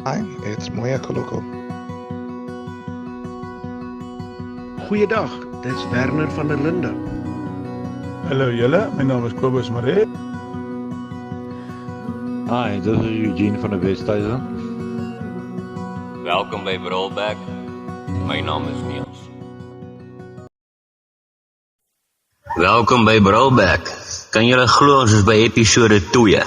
Hi, it's Moya Koloko. Goeiedag, dis Werner van der Linde. Hallo julle, my naam is Kobus Maree. Hi, this is Eugene van de Westhuizen. Welkom by Brul Bek. My naam is Niels. Welkom by Brul Bek. Kan julle glo ons is by episode 2?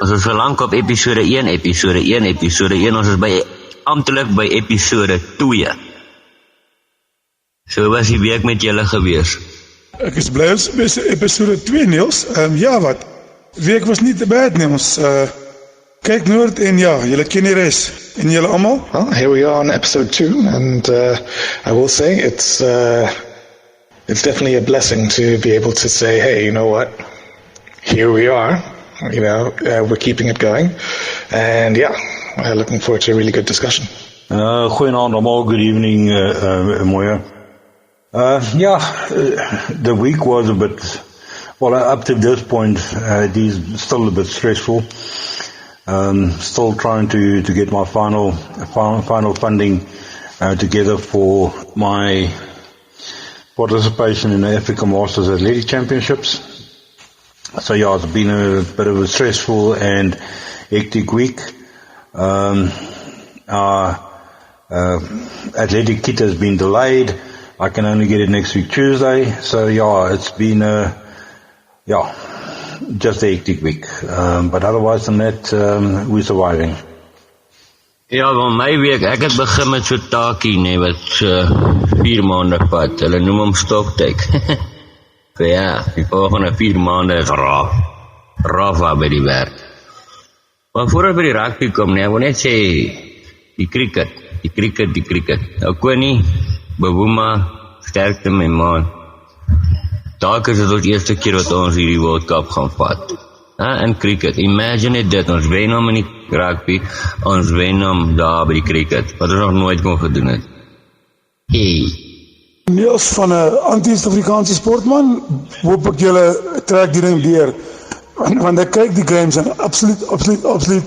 Ons is so lank op episode 1, ons is amptelik by episode 2. So was die week met julle gewees? Ek is bly ons is by episode 2, Niels. Ja wat, week was nie te bad nie, ons kyk noord en ja, julle ken die res. En julle almal? Well, here we are on episode 2, and I will say it's definitely a blessing to be able to say, hey, you know what? Here we are. You know, we're keeping it going, and yeah, looking forward to a really good discussion. Goeienaand allemaal, good evening, Moya. The week was a bit, well, up to this point, it is still a bit stressful. Still trying to get my final funding together for my participation in the Africa Masters Athletic Championships. So yeah, it's been a bit of a stressful and hectic week. Our athletic kit has been delayed. I can only get it next week Tuesday. So yeah, it's been just a hectic week. But otherwise than that, we're surviving. Ja, van my week, ek het begin met so taakie, wat 4 maande vat. Hulle noem hom stoktyk. So ja, die volgende 4 maande is raaf by die werk. Maar voor ek by die rugby kom, ek wil net sê, die cricket. Nou Koenie, Bavuma, sterkte my man. Dalk is dit ons eerste keer wat ons hierdie World Cup gaan vat. In cricket, imagine dit, ons wen hom in die rugby, ons wen hom daar by die cricket, wat ons nog nooit kon gedoen het. Hey. Niels van 'n anti-Suid-Afrikaanse sportman, hoop ek julle trek die ding deur. Want ek kyk die games en absoluut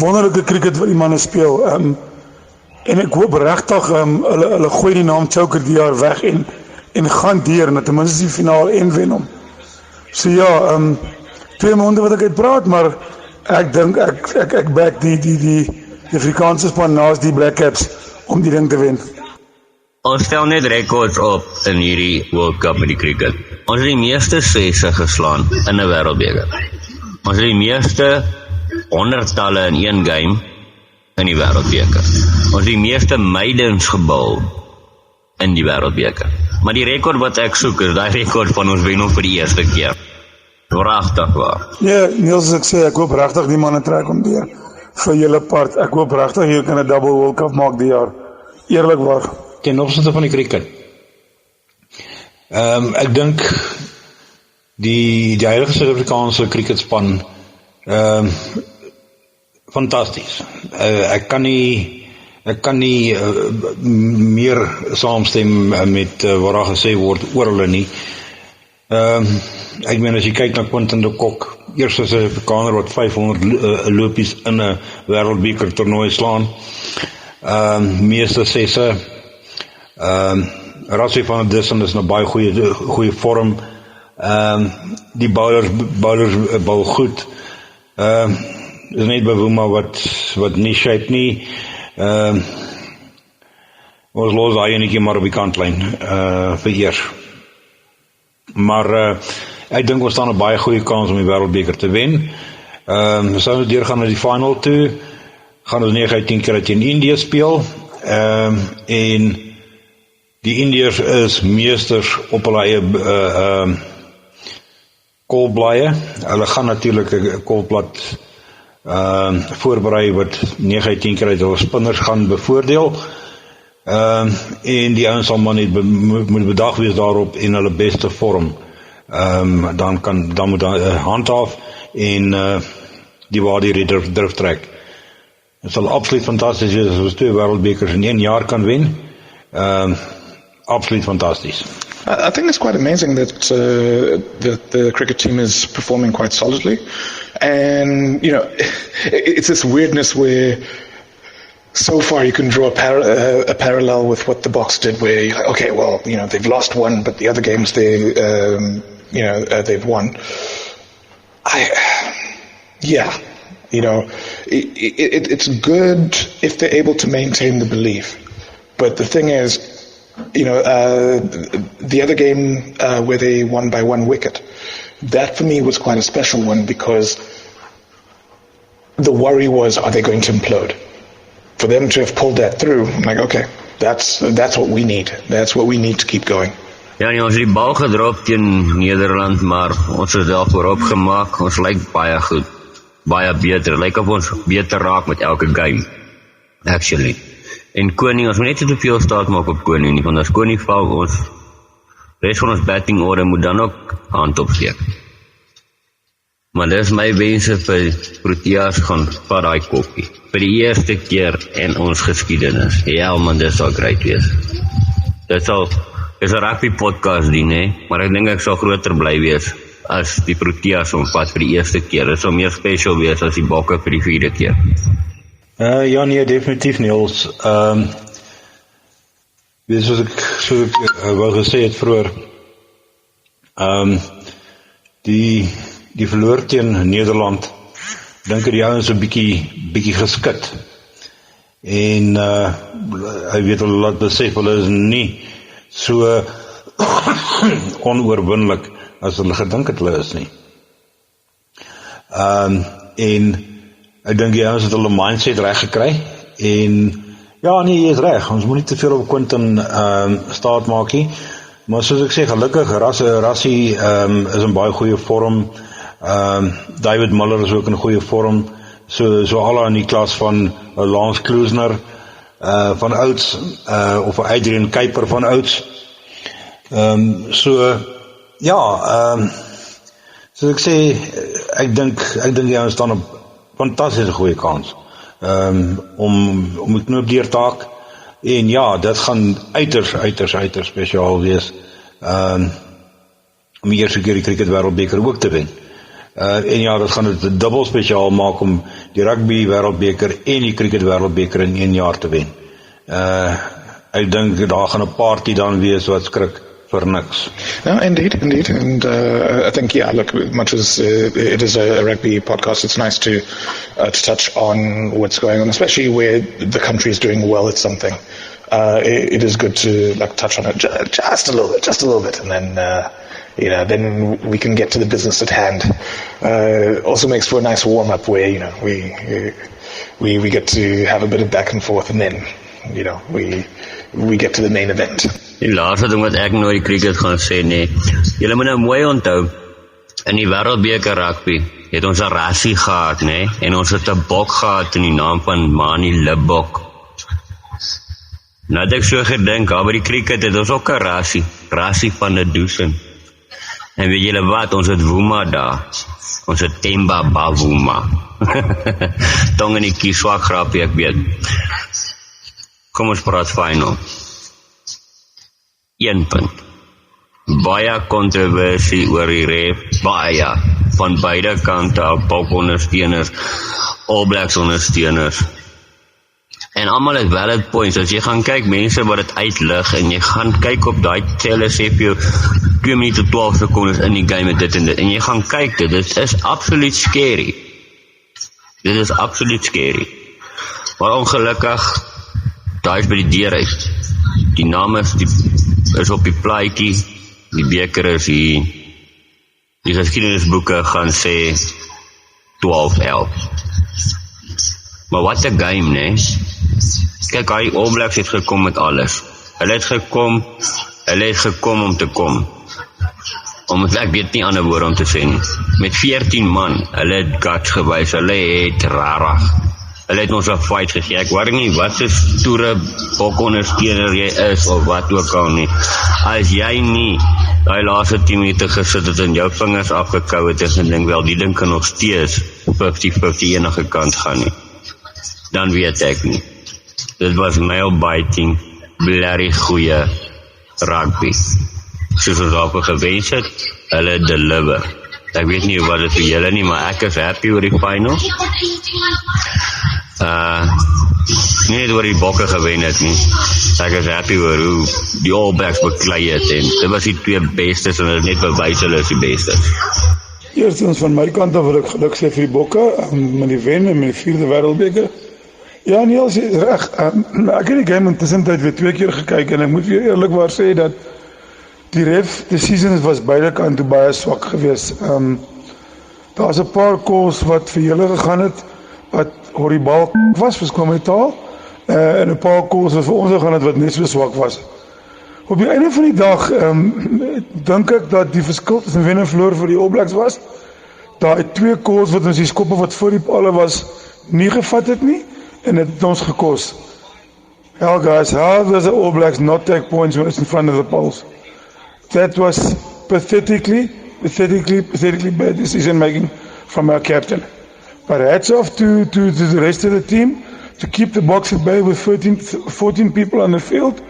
wonderlike cricket wat die manne speel. En ek hoop regtig hulle gooi die naam Choker die jaar weg en gaan deur na ten minste die finaal en wen hom. So ja, 2 maande wat ek uitpraat, maar ek dink ek back die Afrikaanse span naas die Black Caps om die ding te wen. Ons stel net rekords op in hierdie World Cup met die cricket. Ons het die meeste sesse geslaan in 'n wêreldbeker. Ons het die meeste 100-talle in een game in die wêreldbeker. Ons het die meeste maidens gebal in die wêreldbeker. Maar die rekord wat ek soek is daai rekord van ons wen vir die eerste keer. Regtig waar. Ja, Niels, ek sê ek hoop regtig die manne trek om deur vir julle part. Ek hoop regtig jy kan 'n double World Cup maak die jaar. Eerlikwaar. Ten opsigte van die cricket. Ek dink die huidige Suid-Afrikaanse cricketspan fantasties. Ek kan nie meer saamstem met wat daar gesê word oor hulle nie. Ek meen as jy kyk na Quinton de Kock, eerste Suid-Afrikaner wat 500 lopies in 'n wêreldbeker toernooi slaan. Meeste sesse. Rassie van der Dissen is nou baie goeie vorm. Die bowlers bal goed. Is net Bavuma wat nie shape nie. Ons los daai enetjie maar op die kantlyn vir eers. Maar ek dink ons staan 'n baie goeie kans om die wêreldbeker te wen. Ons sou deurgaan na die final toe. Gaan ons 9 uit 10 keer teen Indië speel. En die Indiërs is meesters op hulle eie kolblaaie. Hulle gaan natuurlik 'n kolblad voorberei wat 9 uit 10 keer uit hulle spinners gaan bevoordeel. En die ouens sal maar net moet bedag wees daarop en hulle beste vorm. Dan moet hulle handhaaf en die drif trek. Het sal absoluut fantastisch wees as ons 2 wêreldbekers in 1 jaar kan wen. Absoluut fantastisch. I think it's quite amazing that the cricket team is performing quite solidly, and you know, it's this weirdness where so far you can draw a parallel with what the Boks did, where you're like, okay, well, they've lost one, but the other games they've won. It's good if they're able to maintain the belief. But the thing is, the other game where they won by 1 wicket, that for me was quite a special one, because the worry was, are they going to implode? For them to have pulled that through, I'm like, okay, that's what we need. That's what we need to keep going. Ja, ons het die bal gedrop teen Nederland, maar ons het daarvoor opgemaak. Ons lyk baie goed, baie beter. Lyk of ons beter raak met elke game, actually. En Koning, ons moet net te veel staat maak op Koning nie, want as Koning val, ons res van ons batting orde moet dan ook hand opsteek. Maar dis my wense vir Proteas gaan vat daai koppie. Vir die eerste keer in ons geskiedenis. Ja man, dit sal great wees. Dit sal, is 'n rugby podcast die, maar ek dink ek sal groter bly wees as die Proteas omvat vir die eerste keer. Dit sal meer special wees as die Bokke vir die 4de keer. Ja nee, definitief Niels. Soos ek wou gesê het vroeër, die verloor teen Nederland, dink ek die ouens 'n bietjie geskit. En hy weet hulle laat besef, hulle is nie so onoorwinlik as hulle gedink het hulle is nie. En ek dink die ouens het hulle mindset reg gekry, en ja nee, jy is reg, ons moet nie te veel op Quinton staat maak nie, maar soos ek sê, gelukkig, Rassie is in baie goeie vorm, David Miller is ook in goeie vorm, so alle in die klas van Lance Kloosner van ouds, of Adrian Kuiper van ouds. Soos ek sê, ek dink die ouens staan op fantastische goeie kans om die knoop deur te haak, en ja, dit gaan uiters spesiaal wees om die eerste keer die cricket wêreldbeker ook te wen. En ja, dit gaan dit dubbel spesiaal maak om die rugby wêreldbeker en die cricket wêreldbeker in 1 jaar te wen. Ek dink daar gaan 'n party dan wees wat skrik vir niks. No, indeed, and I think, look, much as it is a rugby podcast, it's nice to touch on what's going on, especially where the country is doing well at something. It is good to touch on it just a little bit, and then then we can get to the business at hand. Also makes for a nice warm up where we get to have a bit of back and forth, and then we get to the main event. Die laaste ding wat ek nou die cricket gaan sê, julle moet nou mooi onthou, in die wêreldbeker rugby het ons 'n rassie gehad, en ons het 'n bok gehad in die naam van Mani Libbok. Nou het ek so gedink, by die cricket het ons ook 'n rassie van 'n Dusen. En weet julle wat, ons het Wuma daar, ons het Temba Bavuma. Tong in die kies, swak grapie, ek weet. Kom ons praat final. 1 punt. Baie kontroversie oor die ref, baie, van beide kante, Bok ondersteuners, All Blacks ondersteuners. En almal het valid points, as jy gaan kyk, mense wat het uitlig, en jy gaan kyk op die telle, sê vir jou, 2 minute 12 secondes in die game met dit en dit, en jy gaan kyk dit is absoluut scary. Dit is absoluut scary. Maar ongelukkig, daar is by die deur uit. Die naam is op die plaatjie, die beker is hier, die geskiedenisboeke gaan sê 12-11. Maar wat 'n game, Kyk, hy All Blacks het gekom met alles. Hulle het gekom om te kom. Ek weet nie ander woorde om te sê nie. Met 14 man, hulle het guts gewys, hulle het rarig. Hulle het ons 'n fight gegee. Ek weet nie wat se stoere bokondersteuner jy is of wat ook al nie. As jy nie daai laaste 10 minute gesit het en jou vingers afgekou het en gedink wel die ding kan nog steeds 50-50 enige kant gaan nie, dan weet ek nie. Dit was nail-biting, blerry goeie rugby. Soos ons daarvoor gewens het, hulle deliver. Ek weet nie wat dit vir julle nie, maar ek is happy oor die final. nie net oor die bokke gewen het nie. Ek is happy oor hoe die All Blacks beklei het en dit was die 2 bestes en hulle net bewys hulle is die bestes. Eerstens van my kant af wil ek geluk sê vir die bokke met die wen en met die 4de wêreldbeker. Ja, Niels, jy is reg. Ek het die game intussen tyd weer 2 keer gekyk en ek moet weer eerlikwaar sê dat die ref decisions was beide kante baie swak geweest. Daar's 'n paar calls wat vir julle gegaan het wat horribaal was, verskoon my taal, en 'n paar calls wat vir ons gegaan het wat net so swak was. Op die einde van die dag dink ek dat die verskil tussen wen en verloor vir die All Blacks was daai 2 calls wat ons die skoppe wat voor die palle was nie gevat het nie en dit het ons gekos. Hell guys, how does the All Blacks not take points when it's in front of the poles? That was pathetically bad decision making from our captain. But hats off to the rest of the team to keep the box at bay with 14 people on the field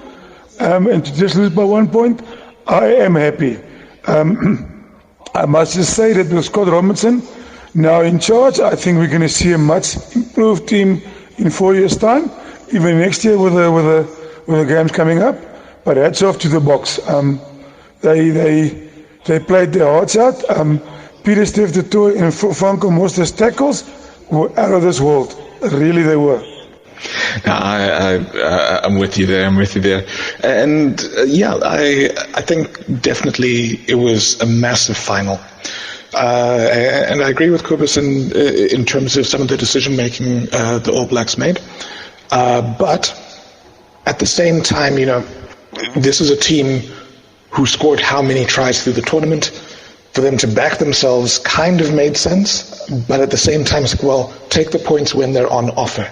and to just lose by 1 point. I am happy. I must just say that with Scott Robinson now in charge, I think we're going to see a much improved team in 4 years' time, even next year with the games coming up. But hats off to the box. They played their hearts out. Peter Steph de Tour and Franco Moster's tackles were out of this world. Really, they were. No, I'm with you there. And I think definitely it was a massive final. And I agree with Kobus in terms of some of the decision making the All Blacks made. But at the same time, this is a team who scored how many tries through the tournament. For them to back themselves kind of made sense, but at the same time, well, take the points when they're on offer.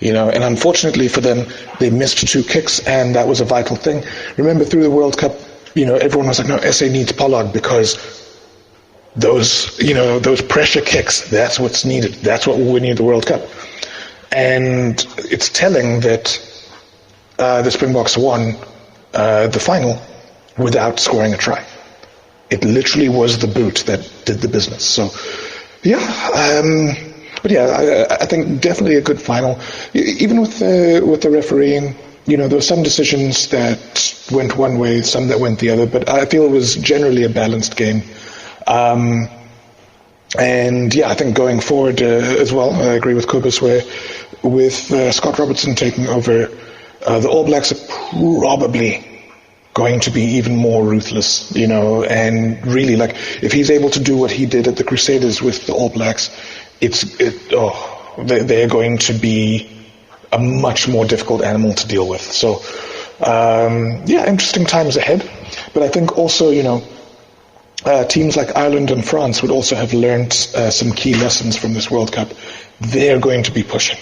And unfortunately for them, they missed 2 kicks, and that was a vital thing. Remember, through the World Cup, everyone was like, no, SA needs Pollard because those pressure kicks, that's what's needed. That's what will win you the World Cup. And it's telling that the Springboks won the final without scoring a try. It literally was the boot that did the business. So, I think definitely a good final. Even with the refereeing, there were some decisions that went one way, some that went the other, but I feel it was generally a balanced game. I think going forward as well, I agree with Kobus, where with Scott Robertson taking over, the All Blacks are probably going to be even more ruthless, and really, if he's able to do what he did at the Crusaders with the All Blacks, they're going to be a much more difficult animal to deal with. So, interesting times ahead. But I think also, teams like Ireland and France would also have learned some key lessons from this World Cup. They're going to be pushing.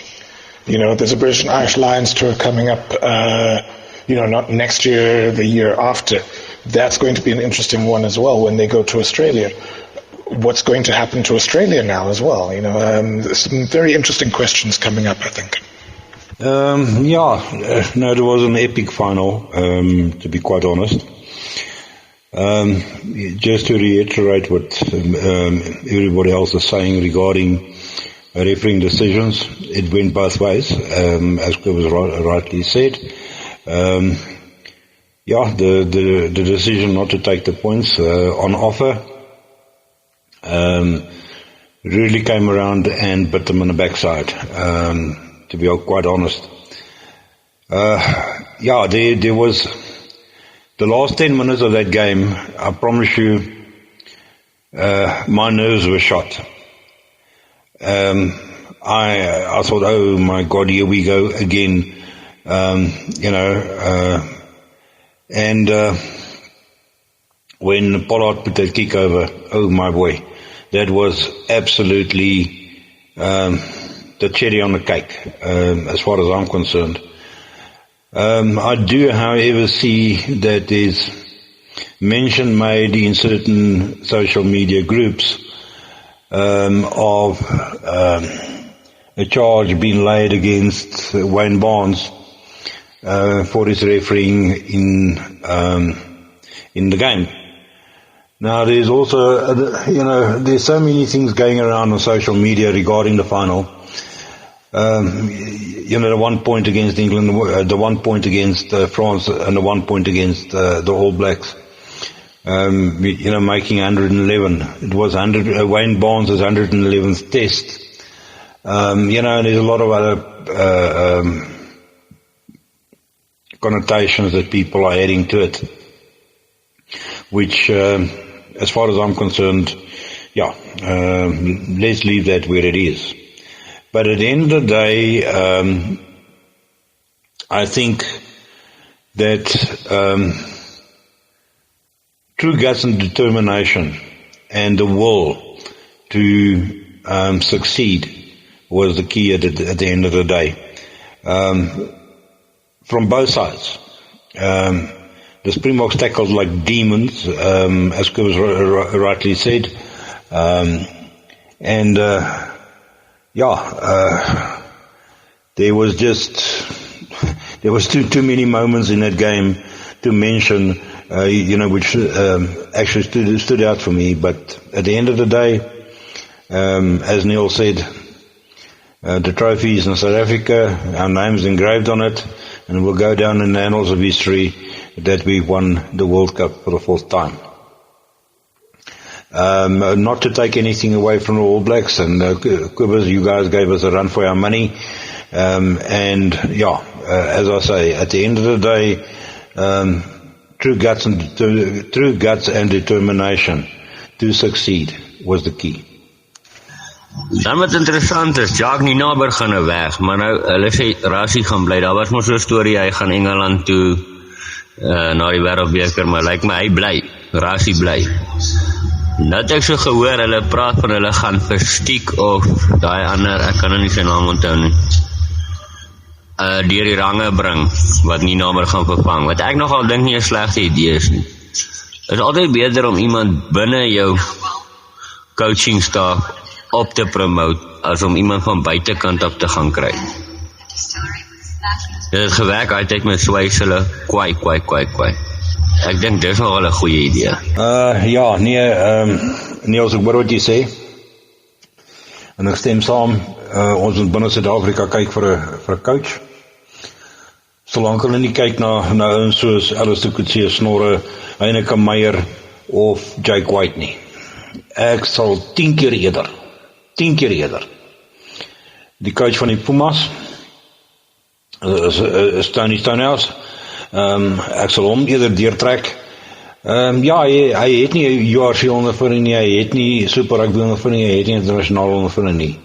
There's a British and Irish Lions tour coming up, not next year, the year after. That's going to be an interesting one as well when they go to Australia. What's going to happen to Australia now as well? Some very interesting questions coming up, I think. It was an epic final, to be quite honest. Just to reiterate what everybody else is saying regarding refereeing decisions, it went both ways, as was rightly said. The decision not to take the points on offer really came around and bit them in the backside, to be quite honest. There was the last 10 minutes of that game, I promise you, my nerves were shot. I thought, oh my God, here we go again. And when Pollard put that kick over, oh my boy, that was absolutely the cherry on the cake, as far as I'm concerned. I do, however, see that there's mention made in certain social media groups of a charge being laid against Wayne Barnes for his refereeing in the game. Now, there's also, there's so many things going around on social media regarding the final. The 1 point against England, the 1 point against France, and the 1 point against the All Blacks. Making 111. It was Wayne Barnes' 111th test. And there's a lot of other connotations that people are adding to it, which, as far as I'm concerned, let's leave that where it is. But at the end of the day, I think that true guts and determination and the will to succeed was the key at the end of the day. From both sides. The Springboks tackled like demons, as Kobus rightly said. There was too many moments in that game to mention, which actually stood out for me. But at the end of the day, as Neil said, the trophy is in South Africa, our name's engraved on it, and we'll go down in the annals of history that we won the World Cup for the 4th time. Not to take anything away from the All Blacks, and Kobus, you guys gave us a run for our money. As I say, at the end of the day, true guts and determination to succeed was the key. Dan wat interessant is, Jacques Nienaber gaan nou weg, maar nou, hulle sê Rassie gaan bly. Daar was mos so 'n storie, hy gaan Engeland toe, na die Wêreldbeker, maar lyk my hy bly, Rassie bly. Nou het ek so gehoor, hulle praat van hulle gaan Verstiek of daai ander, ek kan nou nie sy naam onthou nie, deur die range bring, wat Nienaber gaan vervang, wat ek nogal dink nie 'n slegte idee is nie. Is altyd beter om iemand binne jou coachingstaf op te promote, as om iemand van buitekant op te gaan kry. Dit het gewerk, hy het met Swysele, kwai. Ek dink dis nogal 'n goeie idee. Niels, ek hoor wat jy sê, en ek stem saam, ons moet binne Suid-Afrika kyk vir 'n coach, solank hulle nie kyk na ouens soos Alistair Coetzee, Snorre, Heineke Meyer, of Jake White nie. Ek sal 10 keer eerder, die coach van die Pumas, is Tony Stonehouse, ek sal hom eerder deurtrek. Hy het nie URC ondervinding nie, hy het nie Super Rugby ondervinding nie, hy het nie internasionale ondervinding nie.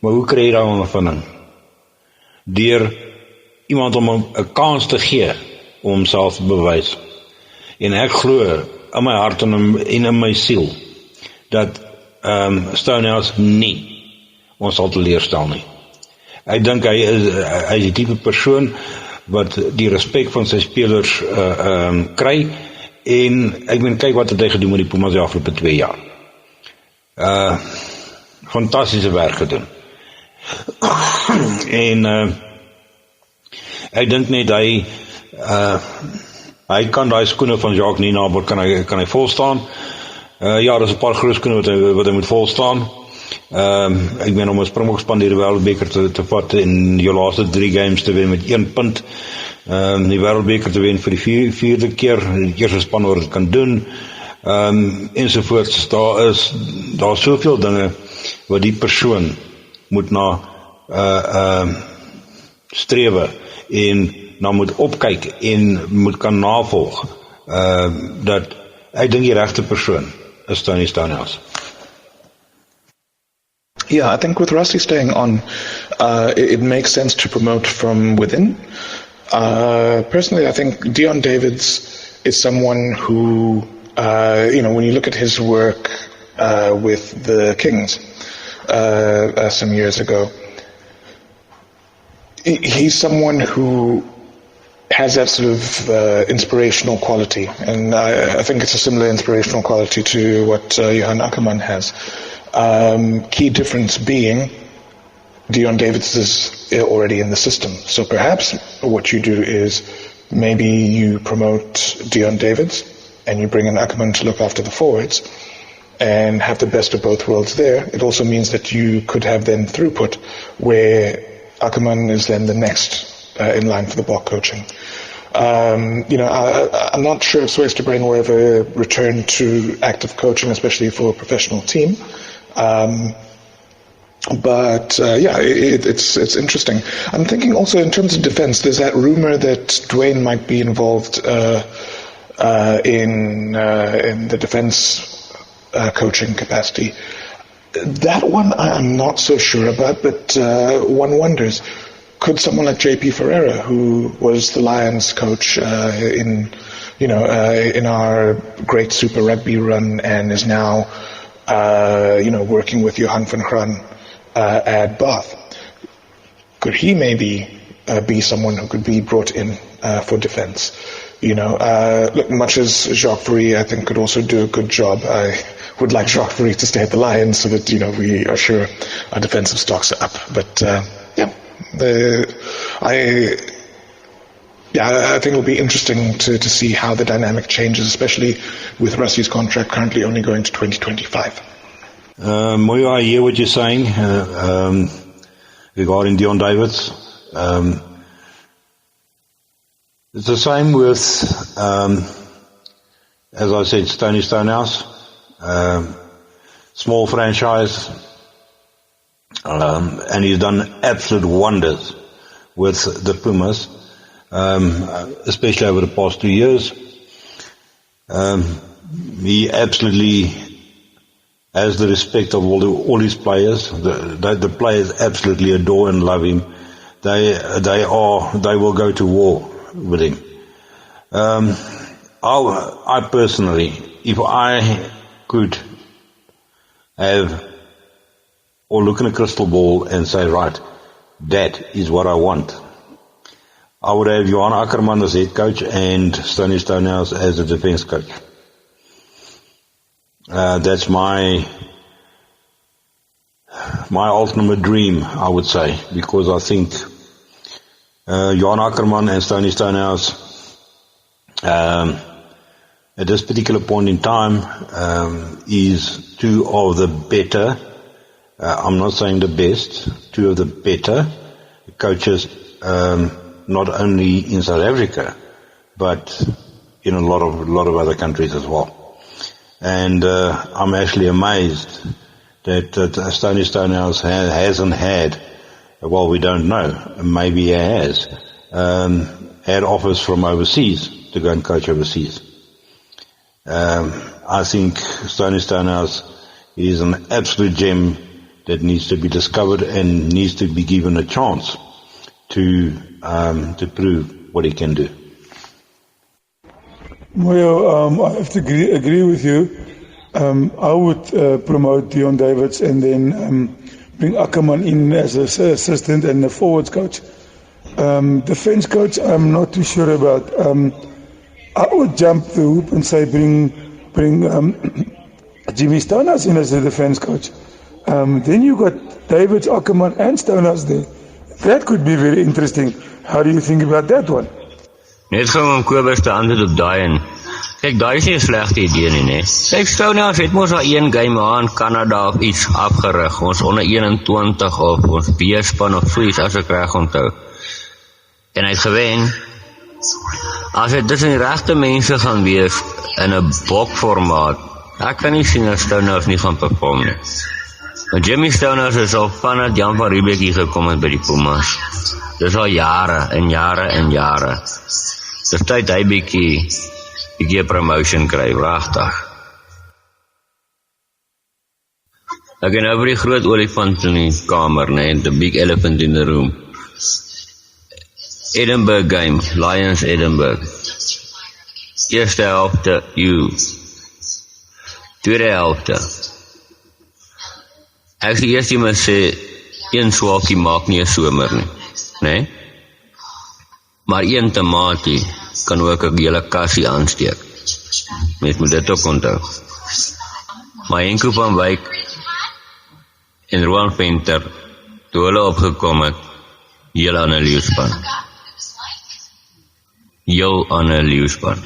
Maar hoe kry jy daai ondervinding? Deur iemand om 'n kans te gee om homself te bewys. En ek glo in my hart en in my siel dat Stonehouse nie ons sal teleurstel nie. Ek dink hy is die tipe persoon wat die respek van sy spelers kry, en ek meen, kyk wat het hy gedoen met die Pumas die afgelope 2 jaar. Fantastiese werk gedoen. En ek dink net hy kan daai skoene van Jacques Nienaber kan hy volstaan. Daar is 'n paar groot skoene wat hy moet volstaan. Ek meen, om 'n Springbokspan die Wêreldbeker te vat en jou laaste 3 games te wen met 1 punt, die Wêreldbeker te wen vir die 4de keer, die eerste span wat dit kan doen, ensovoorts. Daar is soveel dinge wat die persoon moet na strewe en na moet opkyk en moet kan navolg, dat ek dink die regte persoon is Tony Stonehouse. Yeah, I think with Rusty staying on, it makes sense to promote from within. Personally, I think Deon Davids is someone who, when you look at his work with the Kings some years ago, he's someone who has that sort of inspirational quality, and I think it's a similar inspirational quality to what Johan Ackermann has. Key difference being Deon Davids is already in the system. So perhaps what you do is maybe you promote Deon Davids and you bring in Ackermann to look after the forwards and have the best of both worlds there. It also means that you could have then throughput where Ackerman is then the next in line for the block coaching. I'm not sure if Swester will ever return to active coaching, especially for a professional team. It's interesting. I'm thinking also in terms of defense, there's that rumor that Dwayne might be involved in the defense coaching capacity. That one I'm not so sure about, but one wonders, could someone like JP Ferreira, who was the Lions coach in our great Super Rugby run and is now working with Johan van Graan at Bath, could he maybe be someone who could be brought in for defense? Look, much as Jacques Fourie, I think, could also do a good job. I would like Jacques Fourie to stay at the Lions so that we are sure our defensive stocks are up. But I think it'll be interesting to see how the dynamic changes, especially with Rusty's contract currently only going to 2025. Moyo, I hear what you're saying regarding Dion Davids. It's the same with, as I said, Stony Stonehouse. Small franchise, and he's done absolute wonders with the Pumas, especially over the past 2 years. He absolutely has the respect of all his players. The players absolutely adore and love him. They will go to war with him. I personally, if I could have or look in a crystal ball and say, right, that is what I want, I would have Johan Ackerman as head coach and Stony Stonehouse as a defense coach. That's my ultimate dream, I would say, because I think Johan Ackerman and Stony Stonehouse, at this particular point in time, is two of the better, I'm not saying the best, two of the better coaches, not only in South Africa, but in a lot of other countries as well. And I'm actually amazed that Stony Stonehouse hasn't had, well, we don't know, maybe he has, had offers from overseas to go and coach overseas. I think Stony Stonehouse is an absolute gem that needs to be discovered and needs to be given a chance to prove what he can do. Moyo, I have to agree with you. I would promote Dion Davids and then bring Ackerman in as an assistant and a forwards coach. Defense coach, I'm not too sure about. I would jump the hoop and say bring Jimmy Stonehouse in as a defense coach. Then you got Davids, Ackerman and Stonehouse there. That could be very interesting. How do you think about that one? Net om Kobus te antwoord op daai en kyk, daai is nie 'n slegte idee nie, né? Kyk, Stonehouse het mos al een game aan Kanada of iets afgerig, ons onder 21 of ons B-span of so iets as ek reg onthou. En hy het gewen. As dit tussen die regte mense gaan wees in 'n bokformaat, ek kan nie sien dat Stonehouse nie gaan perform nie. Maar Jimmy Stonehouse is al vanaf Jan van Riebeeck hier gekom het by die Pumas. Dis al jare en jare en jare. Dis tyd hy bietjie promotion kry, regtig. Ek en nou vir die groot olifant in die kamer, né, the big elephant in the room. Edinburgh game, Lions Edinburgh. Eerste helfte, tweede helfte. Ek sê eers iemand sê, een swaakie maak nie 'n somer nie, né? Maar een tamatie kan ook 'n hele kassie aansteek. Mens moet dit ook onthou. Maar Henko van Wyk en Roan Venter, toe hulle opgekom het, heel ander leeuwspan. Heel ander leeuwspan.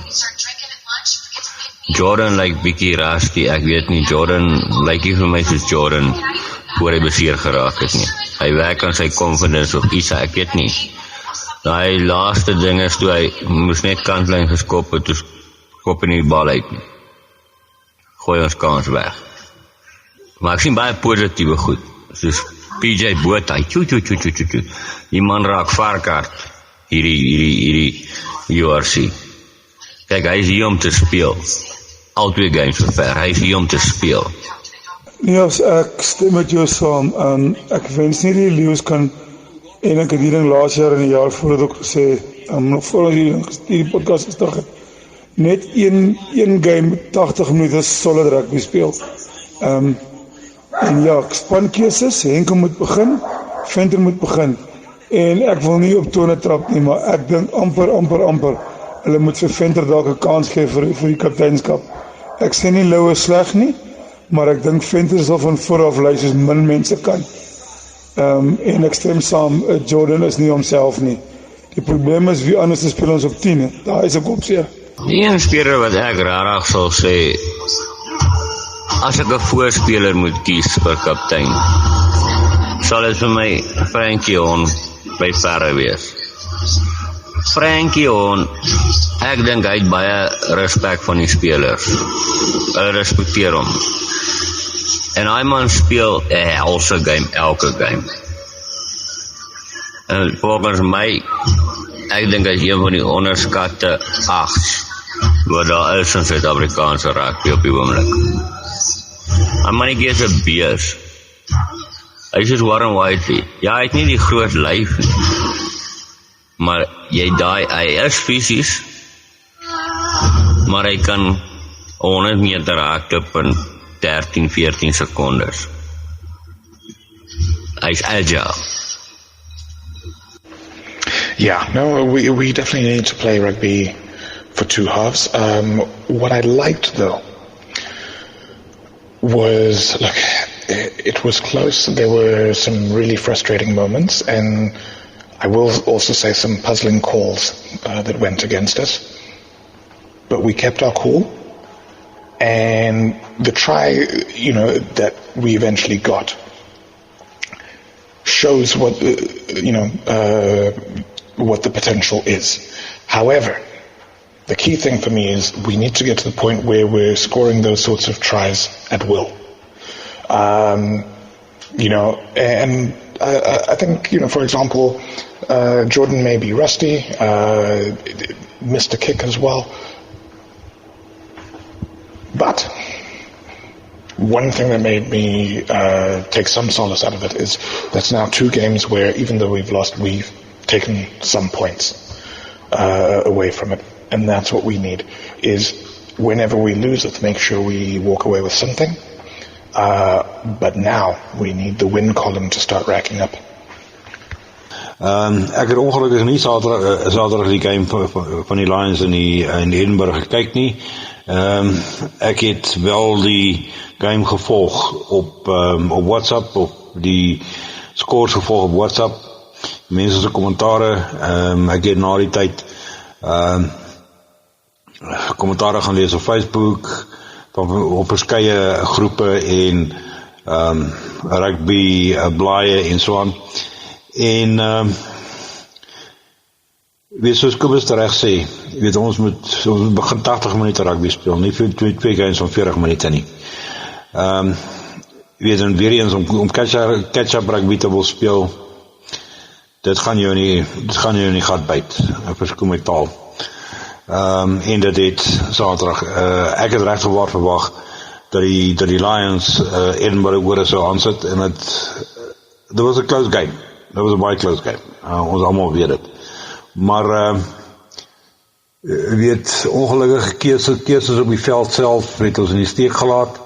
Jordan lyk bietjie rusty, ek weet nie, Jordan lyk nie vir my soos Jordan voor hy beseer geraak het nie. Hy werk aan sy confidence of iets, ek weet nie. Die laaste ding is toe hy moes net kantlyn geskop het, toe skop hy nie die bal uit nie. Gooi ons kans weg. Maar ek sien baie positiewe goed. Soos PJ Botha, die man raak varkhard, hierdie URC. Kyk, hy is hier om te speel. Al 2 games ver, hy is hier om te speel. Niels, ek stem met jou saam. Ek wens nie die Leeu's kan, en ek het die ding laas jaar en die jaar voor het ook gesê, nog voor ons die podcast gestart het, net een game 80 minute solid rugby speel. En ja, spankeuses, Henke moet begin, Venter moet begin. En ek wil nie op tone trap nie, maar ek dink amper. Hulle moet vir Venter dalk 'n kans gee vir die kapteinskap. Ek sê nie Lou is sleg nie, maar ek dink Venter sal van vooraf lei soos min mense kan. En ek stem saam, Jordan is nie homself nie. Die probleem is wie anders speel ons op 10. Daar is 'n kopseer. Die een speler wat ek rarig sal sê, as ek 'n voorspeler moet kies vir kaptein, sal dit vir my Frankie Hon by verre wees. Frankie Hon, ek dink hy het baie respek van die spelers. Hulle respekteer hom. En hy man speel 'n helse game, elke game. En volgens my, ek dink hy is een van die onderskatte 8 wat daar is in Suid-Afrikaanse rugby op die oomblik. Hy mannetjie is 'n bees. Hy is soos Warren Whiteley. Ja, hy het nie die groot lyf nie, maar hy is fisies, maar hy kan 100 meter hardloop in 13-14 sekondes. Hy's agile. Yeah, no, we definitely need to play rugby for 2 halves. What I liked, though, was, look, it was close. There were some really frustrating moments, and I will also say some puzzling calls that went against us. But we kept our cool, and the try, that we eventually got shows what, what the potential is. However, the key thing for me is we need to get to the point where we're scoring those sorts of tries at will. And I think, for example, Jordan may be rusty, missed a kick as well. But one thing that made me take some solace out of it is that's now 2 games where even though we've lost, we've taken some points away from it. And that's what we need, is whenever we lose, let's make sure we walk away with something. But now we need the win column to start racking up. Ek het ongelukkig nie Saterdag die game van die Lions in Edinburgh gekyk nie. Ek het wel die game gevolg op WhatsApp, op die scores gevolg op WhatsApp. Mense se kommentare, ek het na die tyd kommentare gaan lees op Facebook, op verskeie groepe en rugby blaaie en so aan. En weet soos Kobus reg sê, weet ons moet begin 80 minute rugby speel, nie vir twee games van 40 minute nie. Weet en weer eens om catch-up rugby te wil speel, dit gaan jou nie gat byt. Ek verskoon my taal. En dit het Saterdag, ek het regtig waar verwag dat die Lions Edinburgh oor sou aansit, en dit was 'n close game. Dit was 'n baie close game. Ons almal weet dit. Maar weet, ongelukkige keuses op die veld self het ons in die steek gelaat.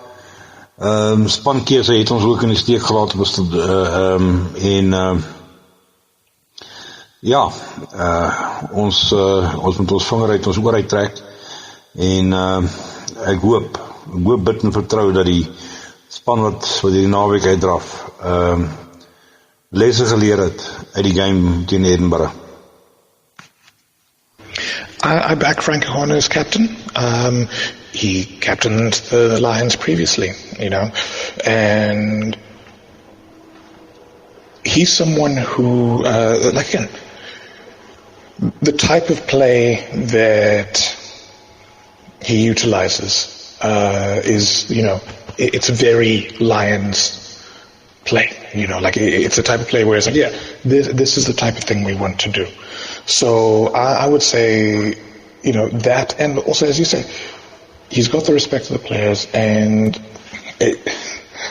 Spankeuse het ons ook in die steek gelaat. Ons moet ons vinger uit ons oor uittrek, en ek hoop bid en vertrou dat die span wat die naweek uitdraf lesse geleer het uit die game teen Edinburgh. I back Frank Horner as captain. He captained the Lions previously, and he's someone who, like again, the type of play that he utilizes is, it's very Lions play. Like it's the type of play where it's like, yeah, this is the type of thing we want to do. So I would say, that, and also as you say, he's got the respect of the players, and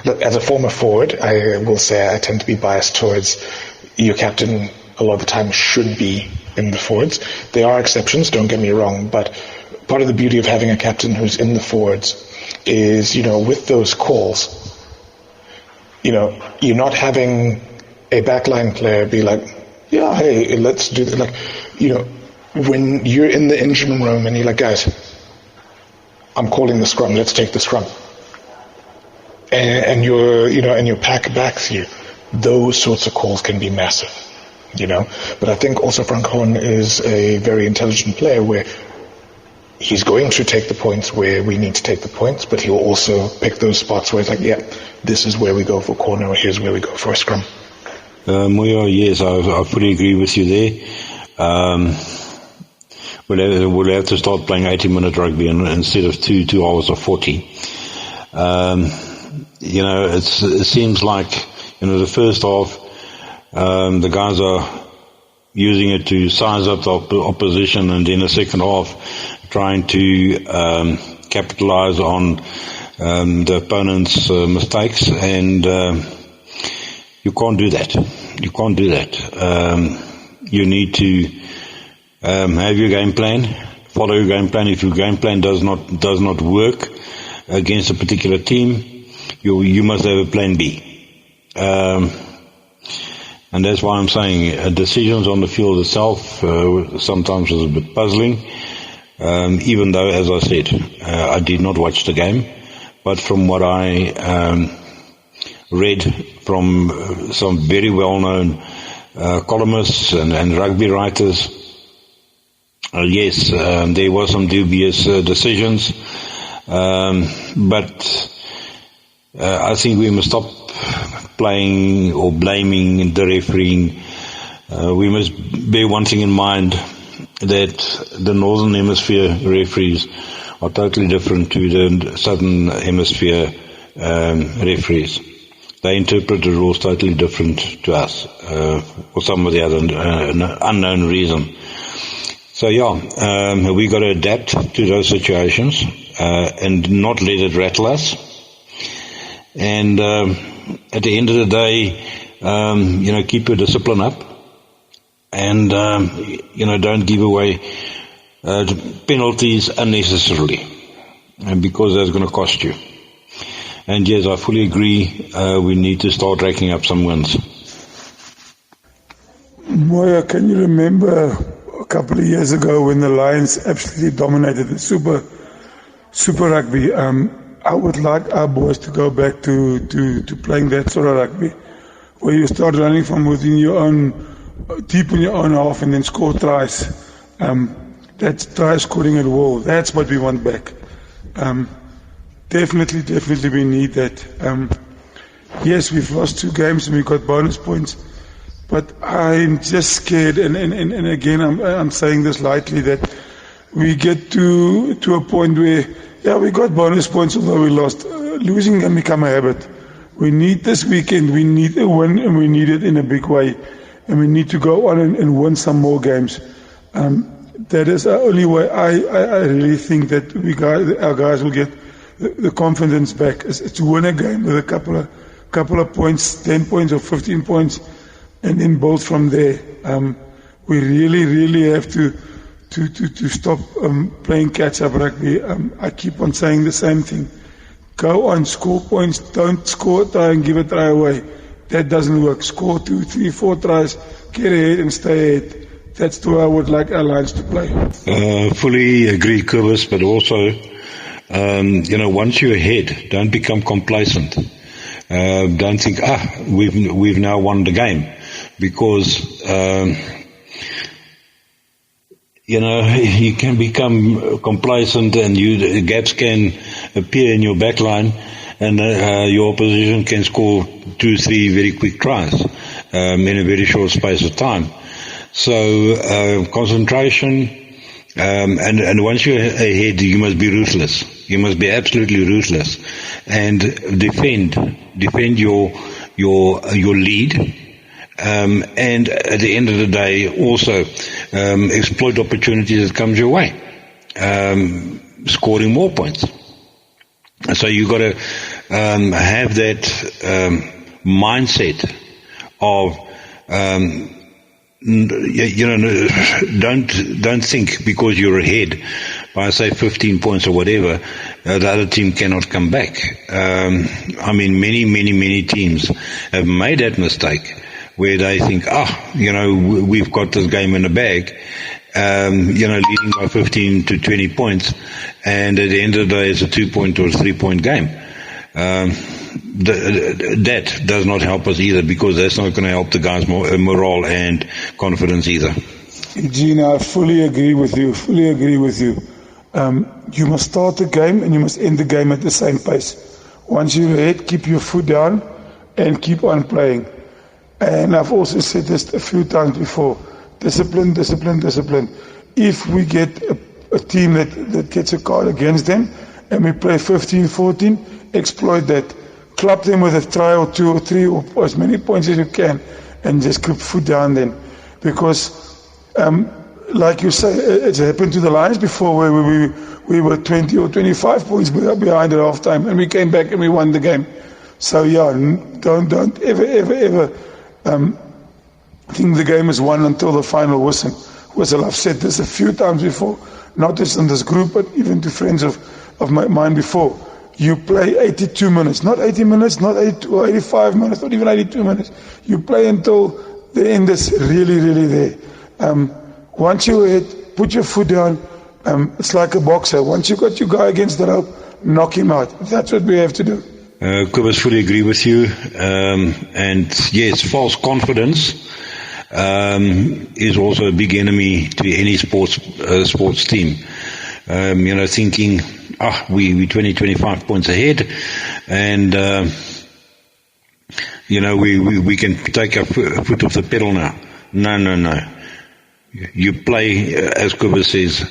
look, as a former forward, I will say I tend to be biased towards your captain a lot of the time should be in the forwards. There are exceptions, don't get me wrong, but part of the beauty of having a captain who's in the forwards is, with those calls, you're not having a backline player be like, yeah, hey, let's do that. Like, when you're in the engine room and you're like, guys, I'm calling the scrum, let's take the scrum. And your pack backs you. Those sorts of calls can be massive, But I think also Frank Horn is a very intelligent player where he's going to take the points where we need to take the points, but he'll also pick those spots where it's like, yeah, this is where we go for corner, or here's where we go for a scrum. Moyo, yes, I fully agree with you there. We'll have to start playing 80-minute rugby instead of 2 hours of 40. It seems like, the first half, the guys are using it to size up the opposition, and in the second half, trying to capitalize on the opponent's mistakes, and you can't do that. You can't do that. You need to have your game plan, follow your game plan. If your game plan does not work against a particular team, you must have a plan B. And that's why I'm saying decisions on the field itself sometimes is a bit puzzling. Even though, as I said, I did not watch the game, but from what I read from some very well-known columnists and rugby writers, yes, there were some dubious decisions, but I think we must stop playing or blaming the refereeing. We must bear one thing in mind, that the Northern Hemisphere referees are totally different to the Southern Hemisphere referees. They interpret the rules totally different to us, for some of the other unknown reason. So yeah, we got to adapt to those situations and not let it rattle us. And at the end of the day, keep your discipline up. And, don't give away penalties unnecessarily, because that's going to cost you. And yes, I fully agree, we need to start racking up some wins. Moya, can you remember a couple of years ago when the Lions absolutely dominated the Super Rugby? I would like our boys to go back to playing that sort of rugby, where you start running from within your own, deep in your own half, and then score tries. That's try scoring at will. That's what we want back. Definitely we need that. Yes, we've lost 2 games and we got bonus points, but I'm just scared, and again I'm saying this lightly, that we get to a point where, yeah, we got bonus points although we lost. Losing can become a habit. We need this weekend, we need a win, and we need it in a big way. And we need to go on and win some more games. That is the only way I really think that our guys will get the confidence back, is to win a game with a couple of points, 10 points or 15 points, and then build from there. We really have to stop playing catch-up rugby. I keep on saying the same thing. Go on, score points, don't score, try and give a try away. That doesn't work. Score 2, 3, 4 tries, get ahead and stay ahead. That's the way I would like our Lions to play. Fully agree, Kobus, but also, once you're ahead, don't become complacent. Don't think, we've now won the game, because, you can become complacent, and gaps can appear in your back line, and your opposition can score 2, 3 very quick tries. in a very short space of time. So concentration, and once you're ahead, you must be ruthless. You must be absolutely ruthless, and defend your lead. And at the end of the day, also exploit opportunities that comes your way, scoring more points. So you got to have that mindset of don't think because you're ahead by say 15 points or whatever, the other team cannot come back. I mean, many teams have made that mistake where they think, we've got this game in the bag, leading by 15 to 20 points, and at the end of the day, it's a 2-point or 3-point game. That does not help us either, because that's not going to help the guys' morale and confidence either. Eugene, I fully agree with you. You must start the game and you must end the game at the same pace. Once you're ahead, keep your foot down and keep on playing. And I've also said this a few times before, discipline. If we get a team that gets a card against them and we play 15-14, exploit that. Club them with a try or 2 or 3 or as many points as you can and just keep foot down then. Because, like you say, it's happened to the Lions before where we were 20 or 25 points behind at half time and we came back and we won the game. So yeah, don't ever think the game is won until the final whistle. I've said this a few times before, not just in this group, but even to friends of mine before. You play 82 minutes, not 80 minutes, not 82 or 85 minutes, not even 82 minutes. You play until the end is really there. Once you're ahead, put your foot down. It's like a boxer. Once you got your guy against the rope, knock him out. That's what we have to do. Kobus, fully agree with you. And yes, false confidence is also a big enemy to any sports team. Thinking, we 20-25 points ahead, and we can take our foot off the pedal now. No. You play, as Kobus says,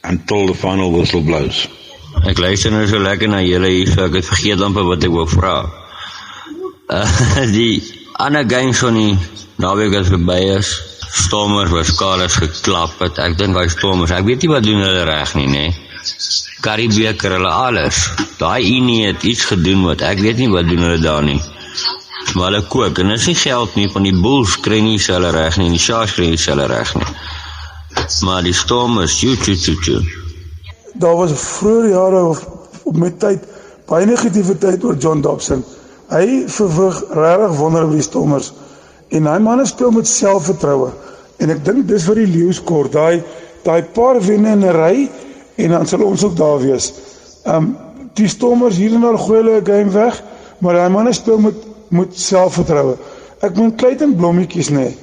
until the final whistle blows. Ek luister nou so lekker na julle hier, so ek het vergeet amper wat ek wou vra. Die ander games van die naweek as verby is, Stormers was skaars geklap het. Ek dink hy Stormers, ek weet nie wat doen hulle reg nie, nee. Karibeker, hulle alles. Daai Unie het iets gedoen wat ek weet nie wat doen hulle daar nie. Maar hulle kook, en is nie geld nie, van die Bulls kry nie hulle reg nie, die Sharks kry nie hulle reg nie. Maar die Stormers, tjoe. Daar was vroeger jare op my tyd, baie negativiteit oor John Dobson. Hy verwig regtig wonder oor die Stormers. En hy manne speel met selfvertroue. En ek dink dis vir die Leeu's kort, daai paar wenne in 'n ry, en dan sal ons ook daar wees. Die Stormers hier en daar gooi hulle 'n game weg, maar daai manne speel met selfvertroue. Ek moet kleit en blommetjies nê.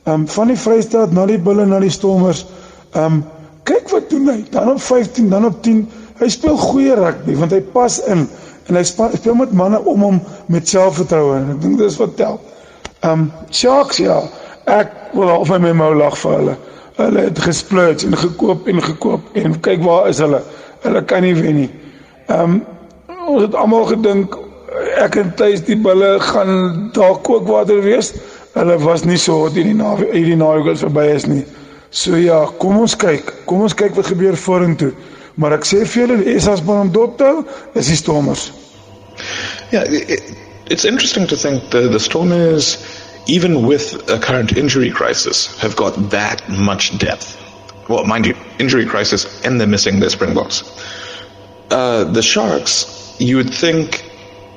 Van die Vrystaat na die Bulle na die Stormers. Kyk wat doen hy. Dan op 15, dan op 10. Hy speel goeie rugby want hy pas in en hy speel met manne om hom met selfvertroue. En ek dink dis wat tel. Sharks, ja. Ek wil al van my mou lag vir hulle. Hulle het gesplurge en gekoop en kyk waar is hulle. Hulle kan nie wen nie. Ons het almal gedink ek en Thys die Bulle gaan daar kookwater wees. Hulle was nie so hot hierdie naweek as verby is nie. So ja, kom ons kyk wat gebeur vorentoe. Maar ek sê vir julle, die SA-span om dop te hou, is die Stormers. Yeah, it's interesting to think the Stormers, even with a current injury crisis, have got that much depth. Well, mind you, injury crisis, and they're missing their Springboks. The Sharks, you would think,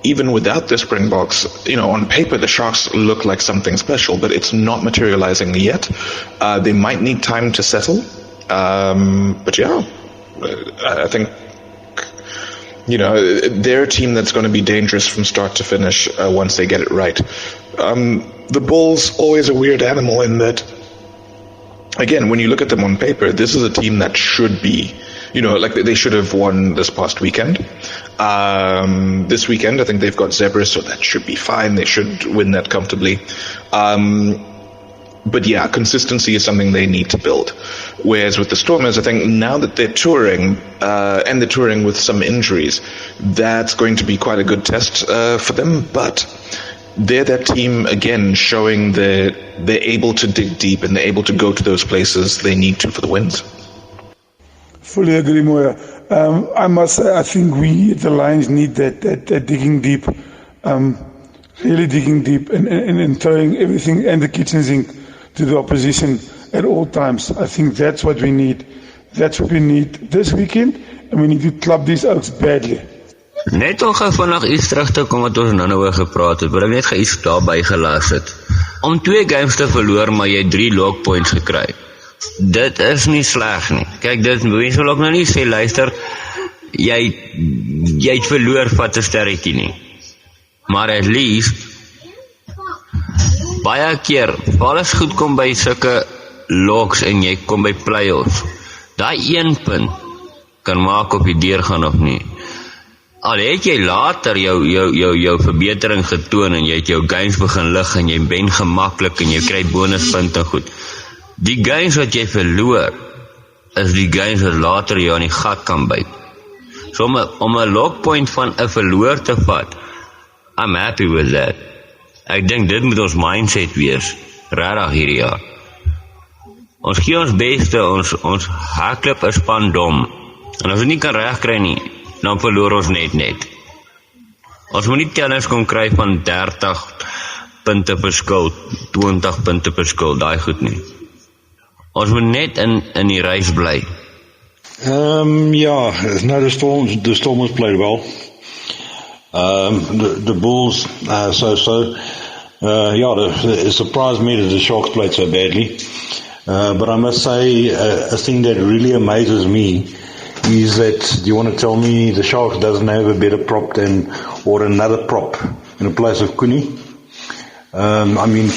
even without the Springboks, on paper the Sharks look like something special, but it's not materializing yet. They might need time to settle. But yeah, I think, they're a team that's going to be dangerous from start to finish once they get it right. The Bulls, always a weird animal in that, again, when you look at them on paper, this is a team that should be like they should have won this past weekend. This weekend, I think they've got Zebras, so that should be fine. They should win that comfortably. But yeah, consistency is something they need to build. Whereas with the Stormers, I think now that they're touring, and they're touring with some injuries, that's going to be quite a good test for them. But they're that team, again, showing that they're able to dig deep and they're able to go to those places they need to for the wins. Fully agree, Moya. I must say, I think we, the Lions, need that digging deep, really digging deep and throwing everything and the kitchen sink to the opposition at all times. I think that's what we need. That's what we need this weekend, and we need to club these outs badly. Net om gou vandag iets terug te kom wat ons nou oor gepraat het, maar ek net iets daarby gelas het. Om 2 games te verloor, maar jy 3 log points gekry. Dit is nie sleg nie. Kyk, dit mense wil ook nou nie sê, luister, jy het verloor, vat 'n sterretjie nie. Maar at least baie keer, alles goed kom by sulke logs en jy kom by playoffs. Daai 1 punt kan maak of jy deurgaan of nie. Al het jy later jou verbetering getoon en jy het jou games begin lig en jy ben gemaklik en jy kry bonuspunte goed. Die games wat jy verloor is die games wat later jou aan die gat kan byt. So om 'n log point van 'n verloor te vat, I'm happy with that. Ek dink dit moet ons mindset wees, regtig hierdie jaar. Ons gee ons beste, ons hardloop is span dom. En as ons nie kan regkry nie, dan verloor ons net. Ons moet nie tellings kon kry van 30 punte verskil, 20 punte verskil, daai goed nie. Ons moet net in die reis bly. Ja, nou the Stormers played well. The Bulls, it surprised me that the Sharks played so badly. But I must say, a thing that really amazes me is that, do you want to tell me the Sharks doesn't have a better prop or another prop in the place of Cooney? I mean,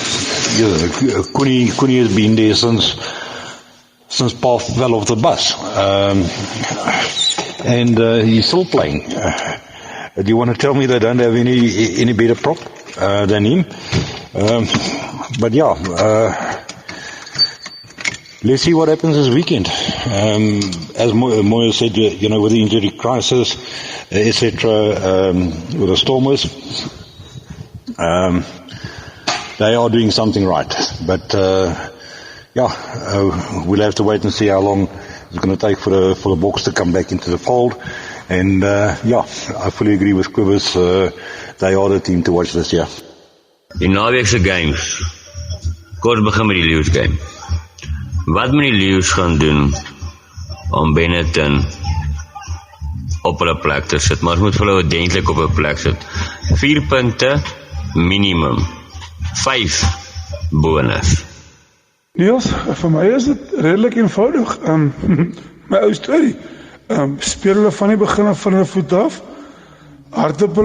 Cooney has been there since Paul fell off the bus. And he's still playing. Do you want to tell me they don't have any better prop than him? But yeah, let's see what happens this weekend. As Moya said, with the injury crisis, etc., with the Stormers, they are doing something right. But we'll have to wait and see how long it's going to take for the Boks to come back into the fold. And I fully agree with Quivers. They are the team to watch this year. Die naweekse games. Kort begin met die Lions game. Wat moet die Lions gaan doen om Benetton op hulle plek te sit? Maar ons moet hulle ordentlik op 'n plek sit. 4 punte minimum. 5 bonus. Niels, vir my is dit redelik eenvoudig. My ou storie. Speel hulle van die begin af van hulle voet af. Hardloop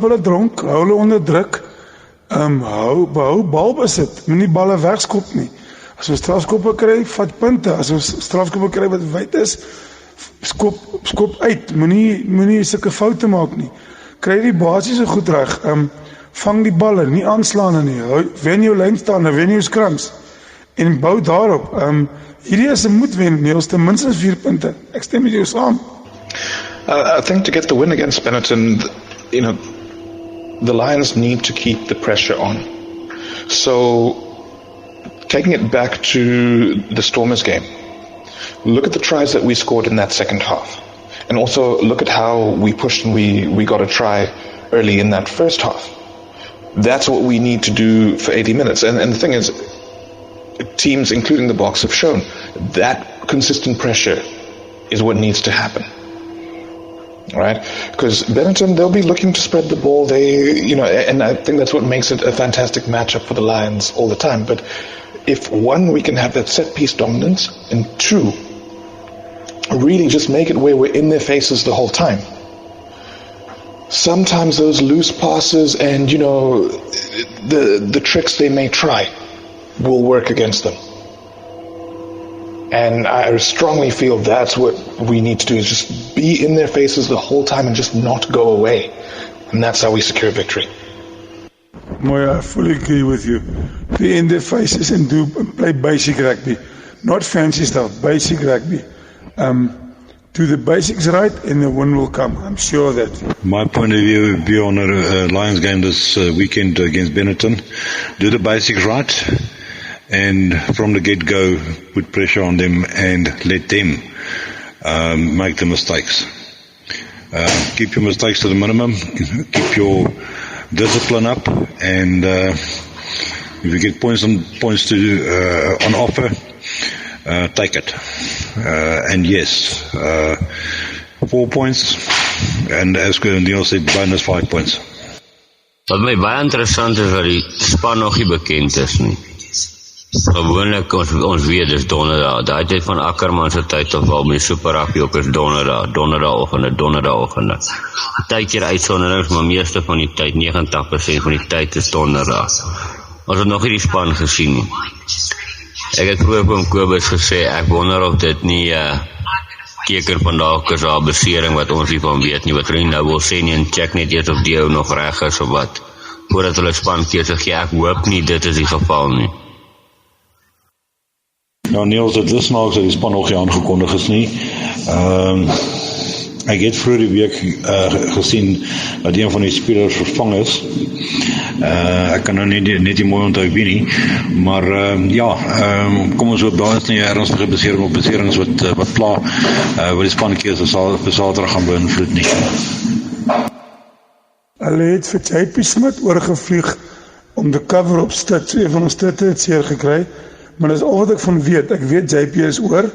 hulle dronk, hou hulle onder druk. Behou balbesit, moenie balle wegskop nie. As ons strafskoppe kry, vat punte. As ons strafskoppe kry wat wyd is, skop uit. Moenie sulke foute maak nie. Kry die basiese goed reg. Vang die balle, nie aanslaan nie. Wen jou lyn staan, wen jou scrums. En bou daarop. Hierdie is 'n moedwen, Niels, ten minste 4 punte. Ek stem met jou saam. I think to get the win against Benetton, the Lions need to keep the pressure on. So, taking it back to the Stormers game, look at the tries that we scored in that second half. And also look at how we pushed and we got a try early in that first half. That's what we need to do for 80 minutes. And the thing is, teams, including the Boks, have shown that consistent pressure is what needs to happen. Right? Because Benetton, they'll be looking to spread the ball. And I think that's what makes it a fantastic matchup for the Lions all the time. But if one, we can have that set piece dominance, and two, really just make it where we're in their faces the whole time. Sometimes those loose passes and, the tricks they may try will work against them. And I strongly feel that's what we need to do, is just be in their faces the whole time and just not go away. And that's how we secure victory. Moya, I fully agree with you. Be in their faces and play basic rugby. Not fancy stuff, basic rugby. Do the basics right and the win will come. I'm sure of that. My point of view would be on a Lions game this weekend against Benetton. Do the basics right, and from the get-go, put pressure on them and let them make the mistakes. Keep your mistakes to the minimum. Keep your discipline up, and if you get points on offer, take it. And yes, 4 points, and as Neil said, bonus 5 points. Wat my baie interessant is, dat die span nog nie bekend is nie. Gewoonlik, ons weet, dis donderdag. Daai tyd van Ackerman se tyd of al met Super Rugby ook is donderdagoggende. Partykeer uitsonderings, maar meeste van die tyd, 89% van die tyd is donderdag. Ons het nog nie die span gesien nie. Ek het vroeër vir Kobus gesê, ek wonder of dit nie teken vandag is daar besering wat ons nie van weet nie, wat hulle nou wil sê nie, en check net eers of die ou nog reg is of wat, voordat hulle span keuse gee. Ek hoop nie dit is die geval nie. Ja, Niels, dit is snaaks dat die span nog nie aangekondig is nie. Ek het vroeër die week gesien dat een van die spelers vervang is. Ek kan nou net die mooi onthou wie nie, maar kom ons hoop daar is nie ernstige besering of beserings wat pla wat die spankeuse vir Saterdag gaan beïnvloed nie. Hulle het vir JP Smith oorgevlieg om de cover op Stit, een van ons Stitte het seer gekry, maar dis al wat ek van weet. Ek weet JP is oor,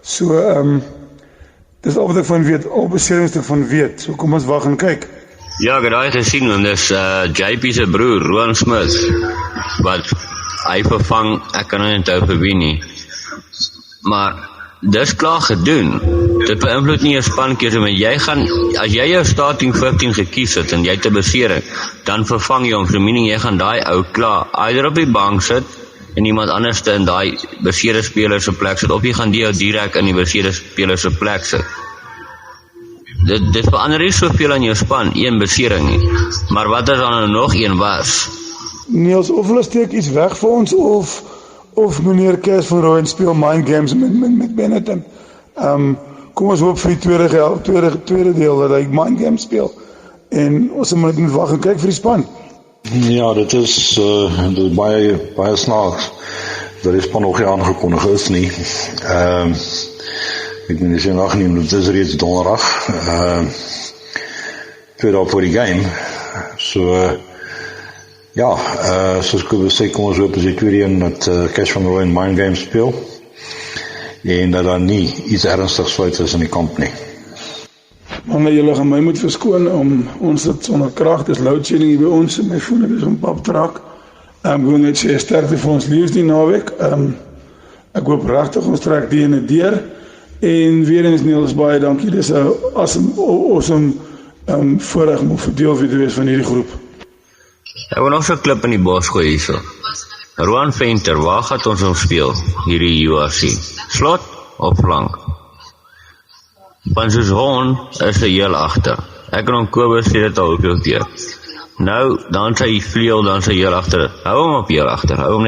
so dis al wat ek van weet, al beserings ek van weet, so kom ons wag en kyk. Ja, ek het daai gesien, want dis JP se broer, Roan Smith, wat hy vervang, ek kan nou nie onthou vir wie nie, maar dis klaar gedoen. Dit beïnvloed nie jou spankeuse, maar jy gaan, as jy jou starting 15 gekies het en jy het 'n besering, dan vervang jy hom, so meaning jy gaan daai ou klaar, either op die bank sit en iemand anders in daai beseerde speler se plek sit, of jy gaan die ou direk in die beseerde speler se plek sit. Dit verander nie soveel aan jou span, een besering nie. Maar wat as dan nog een was? Niels, of hulle steek iets weg vir ons, of meneer Kees van Rooyen speel mind games met Benetton. Kom ons hoop vir die tweede deel dat hy mind games speel. En ons moet wag en kyk vir die span. Ja, dit is baie snaaks dat die span nog nie aangekondig is nie. Ek moet sê nagneem, dit is reeds donderdag, 2 dae voor die game. So, soos Kobus sê, kom ons hoop is die tweede een dat Cash van Rooyen mind games speel, en dat daar nie iets ernstigs fout is in die kamp nie. Manne, julle gaan my moet verskoon, ons sit sonder krag, dis loadshedding hier by ons, en my phone is om pap trak. Ek wil net sê, sterkte vir ons leeu's die naweek. Ek hoop regtig ons trek die ene deur. En weer eens Niels, baie dankie, dis 'n awesome voorreg om verdeel te wees van hierdie groep. Ek wil nog so 'n klip in die bos gooi hierso. Roan Venter, waar gaan ons hom speel, hierdie URC? Slot of flank? Want soos Ron is hy heel agter. Ek en hom Kobus sê dit al hoeveel keer. Nou, dan sy vleuel, dan sy heel agter. Hou hom op heel agter, hou hom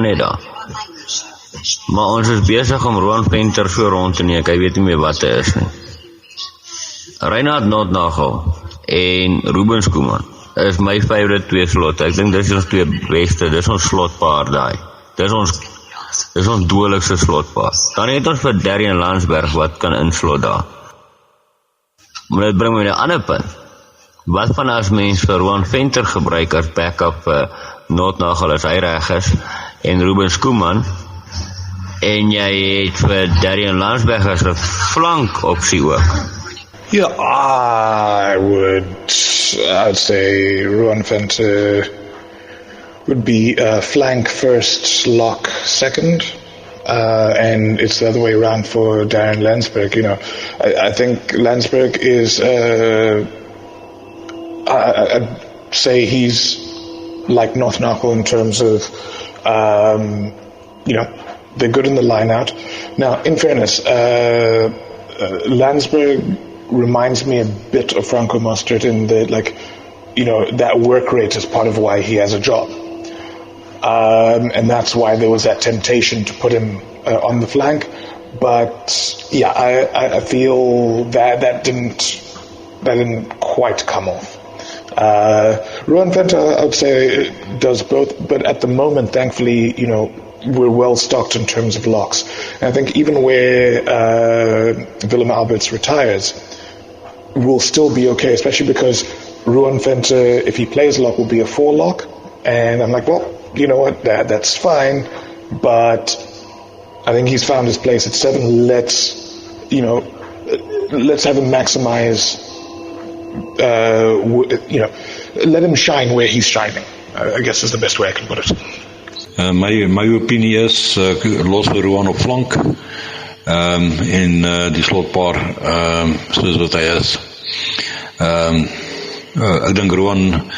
net daar. Maar ons is besig om Roan Venter so rond te neem, hy weet nie meer wat hy is nie. Reinhard Notnagel en Ruben Skuman is my favorite 2 slotte. Ek dink dis ons 2 beste, dis ons slotpaar daai. Dis ons doelikste slotpaar. Dan het ons vir Darian Landsberg wat kan inslot daar. Maar dit bring my na 'n ander punt. Wat van as mens vir Roan Venter gebruik as backup vir Notnagel as hy reg is, en Ruben Skuman, en jy het vir Darian Landsberg as 'n flank opsie ook? Yeah, I'd say Roan Venter would be flank first, lock second, and it's the other way around for Darren Landsberg. You know, I think Landsberg is, I'd say he's like North Knuckle in terms of, They're good in the line-out. Now, in fairness, Landsberg reminds me a bit of Franco Mostert in that, that work rate is part of why he has a job. And that's why there was that temptation to put him on the flank. But, yeah, I feel that didn't quite come off. Ruan Venter, I would say, does both, but at the moment, thankfully, we're well stocked in terms of locks. And I think even where Willem Alberts retires, we'll still be okay, especially because Ruan Venter, if he plays lock, will be a 4 lock. And I'm like, well, you know what, that's fine, but I think he's found his place at 7. Let's have him maximize, let him shine where he's shining, I guess is the best way I can put it. My opinie is, los vir Ruan op flank, en die slotpaar, soos wat hy is. Ek dink Ruan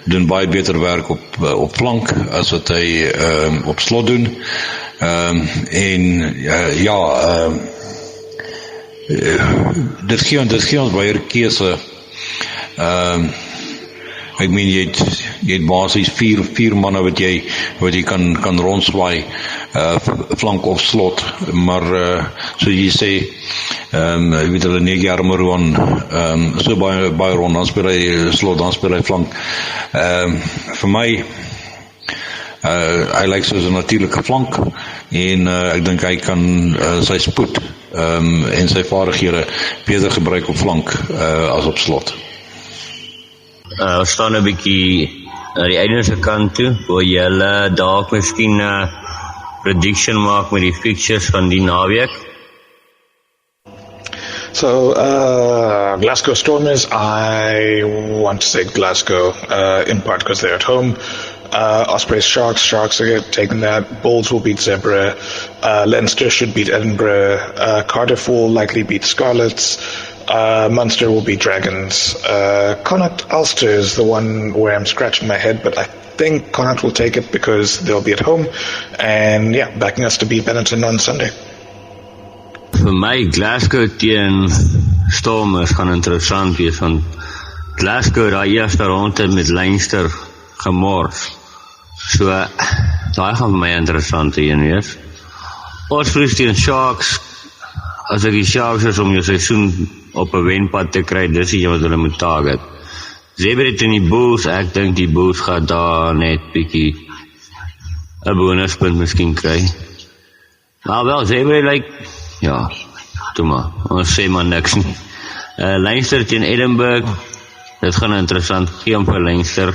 doen baie beter werk op flank as wat hy op slot doen. Dit gee ons baie keuse. Ek meen jy het basies vier manne wat jy kan rondswaai, flank of slot, maar so jy sê, jy weet hulle 9 jaar maar Ruan, so baie rond, dan speel hy slot, dan speel hy flank. Vir my, hy lyk soos 'n natuurlike flank, en ek dink hy kan sy spoed en sy vaardighede beter gebruik op flank as op slot. Ons staan 'n bietjie aan die einde se kant toe, waar julle dalk miskien prediction maak met die fixtures van die naweek. So, Glasgow Stormers, I want to say Glasgow, in part because they're at home. Ospreys, Sharks are taking that. Bulls will beat Zebra. Leinster should beat Edinburgh. Cardiff will likely beat Scarlets. Munster will beat Dragons. Connacht Ulster is the one where I'm scratching my head, but I think Connacht will take it because they'll be at home. And yeah, backing us to beat Benetton on Sunday. Vir my, Glasgow teen Stormers gaan interessant wees, want Glasgow daai eerste ronde met Leinster gemors. So, daai gaan vir my interessant wees. Ospreys teen Sharks, as ek die Sharks is om jou seisoen op 'n wenpad te kry, dis iets wat hulle moet target. Zebra teen die Bulls, ek dink die Bulls gaan daar net bietjie 'n bonuspunt miskien kry. Maar wel, Zebra ja, toe maar, ons sê maar niks nie. Leinster teen Edinburgh, dit gaan interessant geen vir Leinster.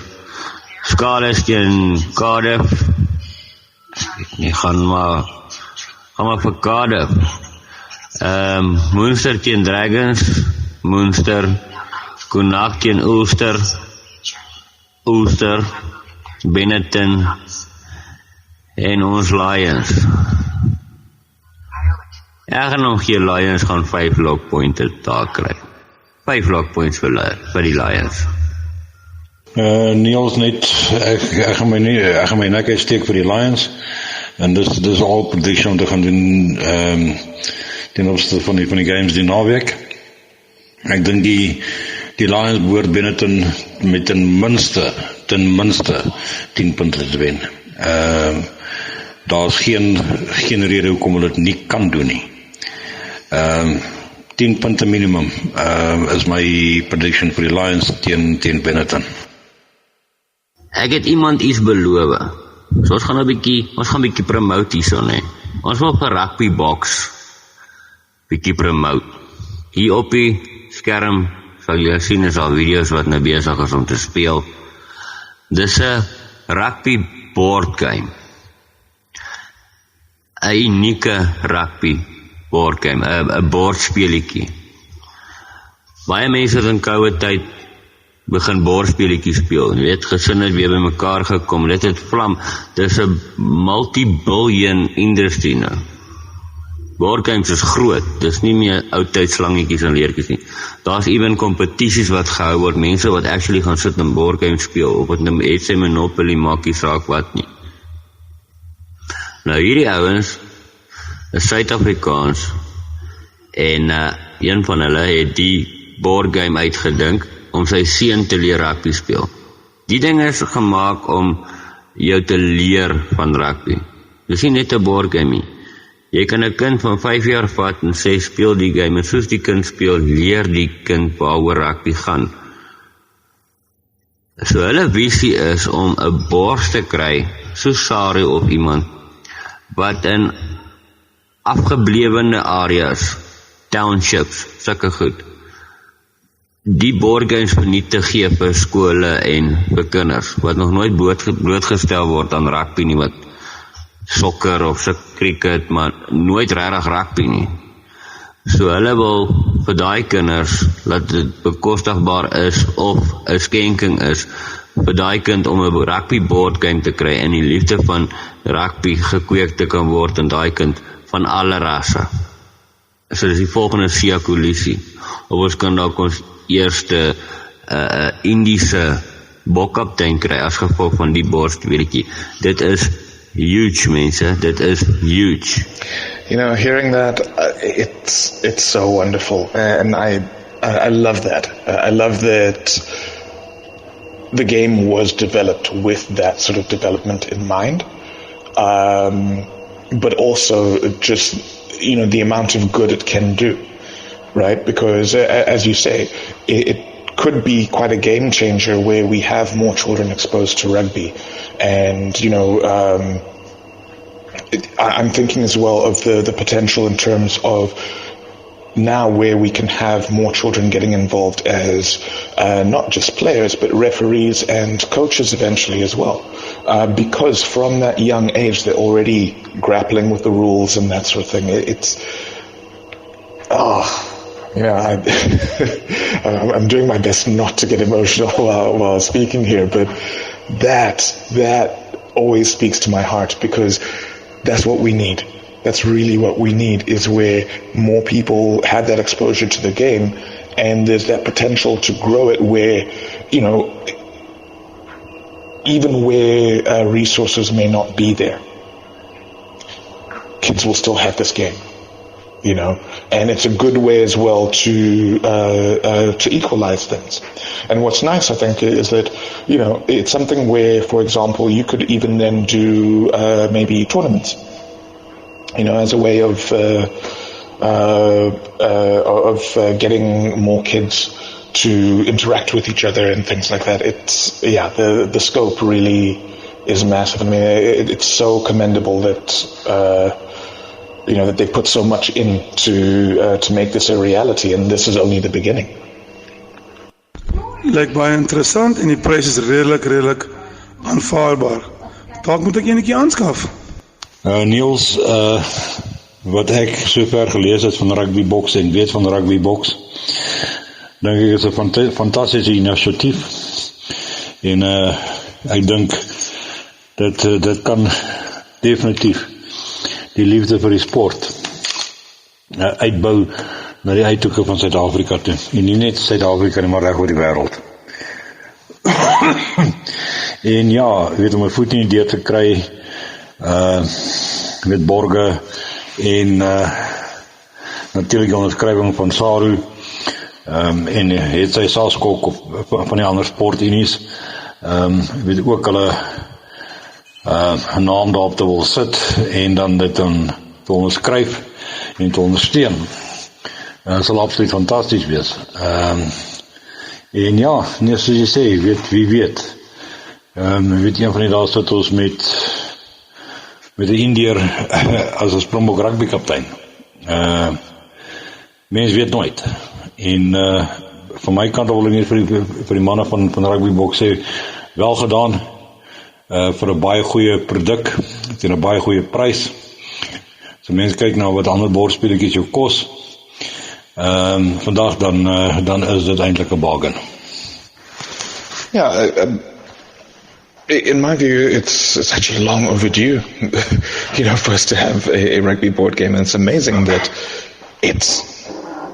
Scarlets teen Cardiff, gaan maar vir Cardiff. Munster teen Dragons, Munster. Connacht teen Ulster, Benetton en ons Lions. Ek gaan nog gee Lions gaan 5 lock points daar kry. 5 lock points vir die Lions. Niels net, ek gaan my nek uitsteek vir die Lions, en dis al prediction om te gaan doen ten opsigte van die games die naweek. Ek dink die Lions behoort Benetton met ten minste 10 punte te wen. Daar's geen rede hoekom hulle dit nie kan doen nie. 10 punte minimum is my prediction vir die Lions teen Benetton. Ek het iemand iets beloof. So ons gaan bietjie promote hierso, nee. Ons wil vir rugby box bietjie promote. Hier op die skerm sal jy sien is al video's wat nou besig is om te speel. Dis 'n rugby board game. 'n unieke rugby board game, 'n bordspelletjie. Baie mense het in COVID tyd begin bordspelletjies speel. Jy weet, gesinne het weer by mekaar gekom. Dit het vlam. Dis 'n multi-billion industry nou. Board games is groot. Dis nie meer oudtyd slangetjies en leertjies nie. Daar's ewen kompetisies wat gehou word. Mense wat actually gaan sit en board games speel, of wat nou het sy Monopoly maakie saak wat nie. Nou hierdie ouens is Suid-Afrikaans en een van hulle het die boardgame uitgedink om sy seun te leer rugby speel. Die ding is gemaak om jou te leer van rugby. Dis nie net 'n boardgame nie. Jy kan 'n kind van 5 jaar vat en sê speel die game en soos die kind speel, leer die kind waaroor rugby gaan. So hulle visie is om 'n bors te kry, soos Sari of iemand, wat in afgeblewende areas, townships, sulke goed, die boardgames verniet te gee vir skole en vir kinders, wat nog nooit blootgestel word aan rugby nie, wat sokker of cricket, maar nooit regtig rugby nie. So hulle wil vir daai kinders, laat dit bekostigbaar is, of 'n skenking is, vir daai kind om 'n rugby boardgame te kry, en die liefde van rugby gekweek te kan word in daai kind, van alle rasse. So dis die volgende Siya-Kolisi, of ons kan dalk ons eerste Indiese bokkaptein kry as gevolg van die borstweertjie. Dit is huge, mense. Dit is huge. You know, hearing that, it's so wonderful, and I love that. I love that the game was developed with that sort of development in mind, but also just, you know, the amount of good it can do, right? Because as you say, it could be quite a game changer where we have more children exposed to rugby, and you know, I'm thinking as well of the potential in terms of now where we can have more children getting involved as not just players but referees and coaches eventually as well, because from that young age they're already grappling with the rules and that sort of thing. I'm doing my best not to get emotional while speaking here, but that always speaks to my heart, because that's what we need. That's really what we need, is where more people have that exposure to the game, and there's that potential to grow it where, you know, even where resources may not be there, kids will still have this game, you know, and it's a good way as well to equalize things. And what's nice, I think, is that, you know, it's something where, for example, you could even then do maybe tournaments, you know, as a way of getting more kids to interact with each other and things like that. It's, yeah, the scope really is massive. I mean, it's so commendable that you know, that they put so much in to make this a reality, and this is only the beginning. Lyk baie interessant en die prys is redelik aanvaarbaar. Dalk moet ek eenetjie aanskaf. Niels, wat ek sover gelees het van rugbyboks en weet van rugbyboks, dink ek is 'n fantastiese inisiatief, en ek dink dit kan definitief die liefde vir die sport uitbou na die uithoeke van Suid-Afrika toe, en nie net Suid-Afrika nie, maar reg oor die wêreld. En ja, weet, om 'n voet in die deur te kry met borge en natuurlik die onderskrywing van SARU, en het sy SASKOK of van die ander sportunies, weet ook hulle 'n naam daarop te wil sit en dan dit dan te onderskryf en te ondersteun. Dit sal absoluut fantasties wees. En ja, net soos jy sê, wie weet. Weet een van die dae sit ons met 'n Indiër as 'n Springbok rugby kaptein. Mens weet nooit. En van my kant wil ek net vir die manne van rugbyboks sê, wel gedaan, vir 'n baie goeie produk teen 'n baie goeie prys. So mense kyk na wat ander bordspeletjies jou kos. Vandag dan is dit eintlik 'n bargain. Yeah, in my view, it's actually long overdue, you know, for us to have a rugby board game, and it's amazing that it's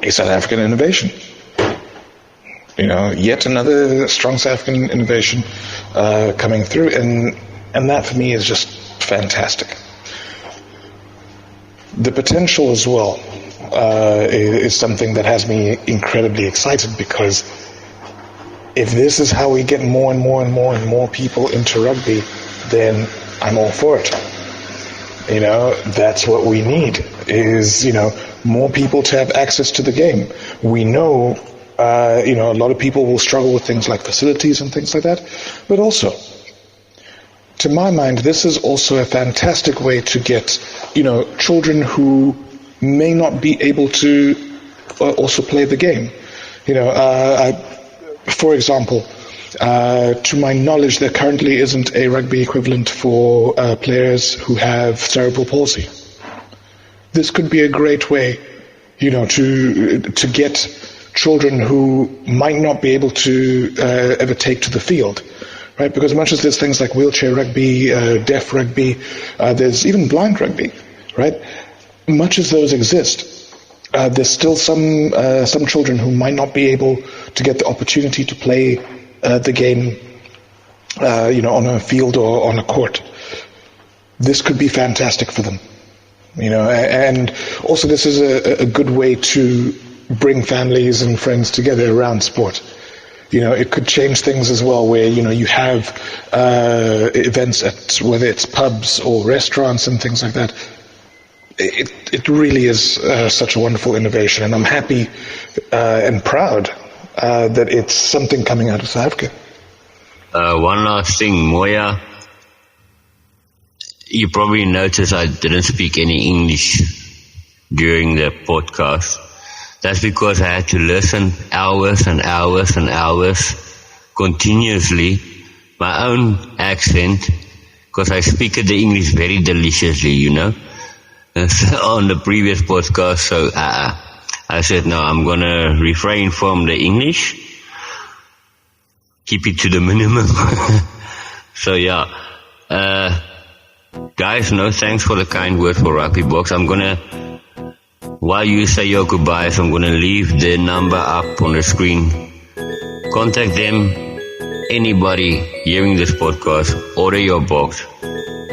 a South African innovation. You know, yet another strong South African innovation coming through, and that for me is just fantastic. the potential as well is something that has me incredibly excited, because if this is how we get more and more and more and more people into rugby, then I'm all for it. You know, that's what we need, is, you know, more people to have access to the game. We know, you know, a lot of people will struggle with things like facilities and things like that, but also, to my mind, this is also a fantastic way to get, you know, children who may not be able to also play the game. You know, for example, to my knowledge, there currently isn't a rugby equivalent for players who have cerebral palsy. This could be a great way, you know, to get children who might not be able to ever take to the field, right? Because much as there's things like wheelchair rugby, deaf rugby, there's even blind rugby, right? Much as those exist, there's still some children who might not be able to get the opportunity to play the game, you know, on a field or on a court. This could be fantastic for them, you know, and also this is a good way to bring families and friends together around sport. You know, it could change things as well, where, you know, you have events at, whether it's pubs or restaurants and things like that. It really is such a wonderful innovation, and I'm happy and proud that it's something coming out of South Africa. One last thing, Moya. You probably noticed I didn't speak any English during the podcast. That's because I had to listen hours and hours and hours continuously, my own accent, because I speak the English very deliciously, you know. On the previous podcast, so I said, no, I'm going to refrain from the English, keep it to the minimum. So yeah, guys, no thanks for the kind words for Rugby Box. I'm going to, while you say your goodbyes, I'm going to leave the number up on the screen. Contact them. Anybody hearing this podcast, order your box.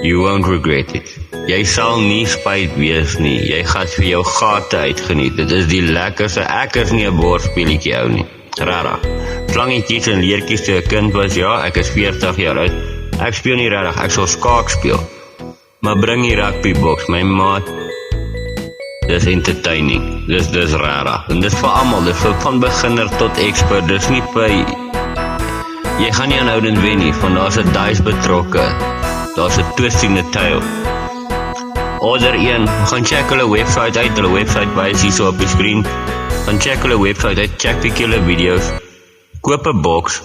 You won't regret it. Jy sal nie spyt wees nie. Jy gaan vir jou gate uitgeniet. Dit is die lekkerste. Ek is nie 'n bordspelletjie ou nie. Rarig. Slangetjies en leertjies toe 'n kind was, ja, ek is 40 jaar oud. Ek speel nie rarig, ek sal skaak speel. Maar bring die rugby box, my maat. Dis entertaining. Dis rarig. En dis vir almal, dis vir van beginner tot expert. Dis nie vir jy gaan nie aanhoudend wen nie, want daar's 'n dice betrokke. Daar's 'n twist in the tail. Order een, gaan check hulle website uit, hulle website wys hier so op die screen. Gaan check hulle website uit, check bietjie hulle video's. Koop 'n box,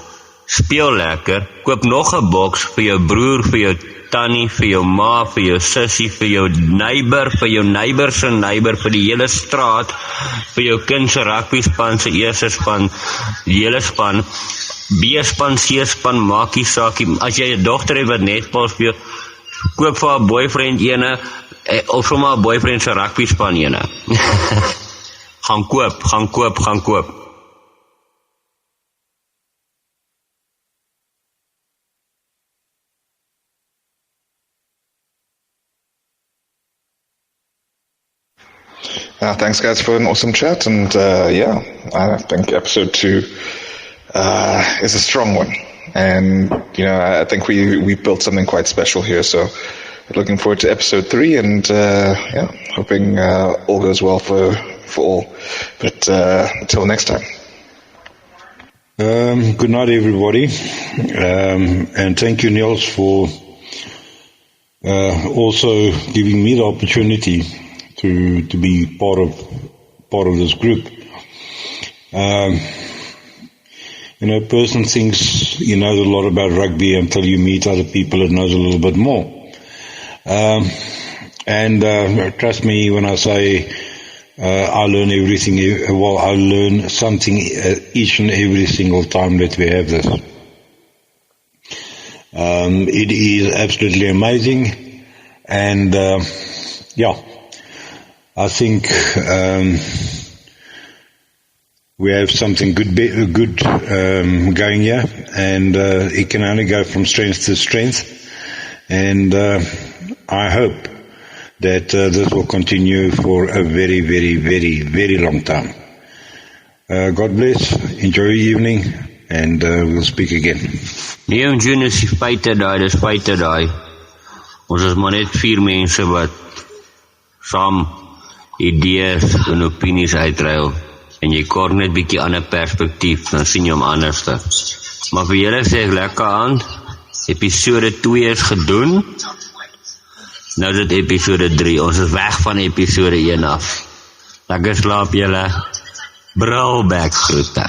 speel lekker, koop nog 'n box vir jou broer, vir jou tannie, vir jou ma, vir jou sussie, vir jou neighbor se neighbor, vir die hele straat, vir jou kind se rugby span, se eerste span, die hele span, B-span, C-span, maak nie saak. As jy 'n dogter het wat netbal speel, koop vir haar boyfriend ene, of vir haar boyfriend se rugby span ene. Gaan koop. Thanks guys for an awesome chat, and yeah, I think episode 2 is a strong one, and you know, I think we built something quite special here, so looking forward to episode 3, and yeah, hoping all goes well for all, but until next time. Good night everybody, and thank you Niels for also giving me the opportunity to be part of this group. You know, a person thinks he knows a lot about rugby until you meet other people that knows a little bit more. And trust me when I say I learn everything. Well, I learn something each and every single time that we have this. It is absolutely amazing, and yeah, I think we have something good going here, and it can only go from strength to strength. And I hope that this will continue for a very, very, very, very long time. God bless, enjoy your evening, and we'll speak again. Nee, June is die feite daai. Ons is maar net 4 mense wat saam idees en opinies uitruil. En jy kort net bietjie ander perspektief, dan sien jy hom anderste. Maar vir julle sê ek lekker aan, episode 2 is gedoen, nou is dit episode 3, ons is weg van episode 1 af. Lekker slaap julle, Brul Bek groete.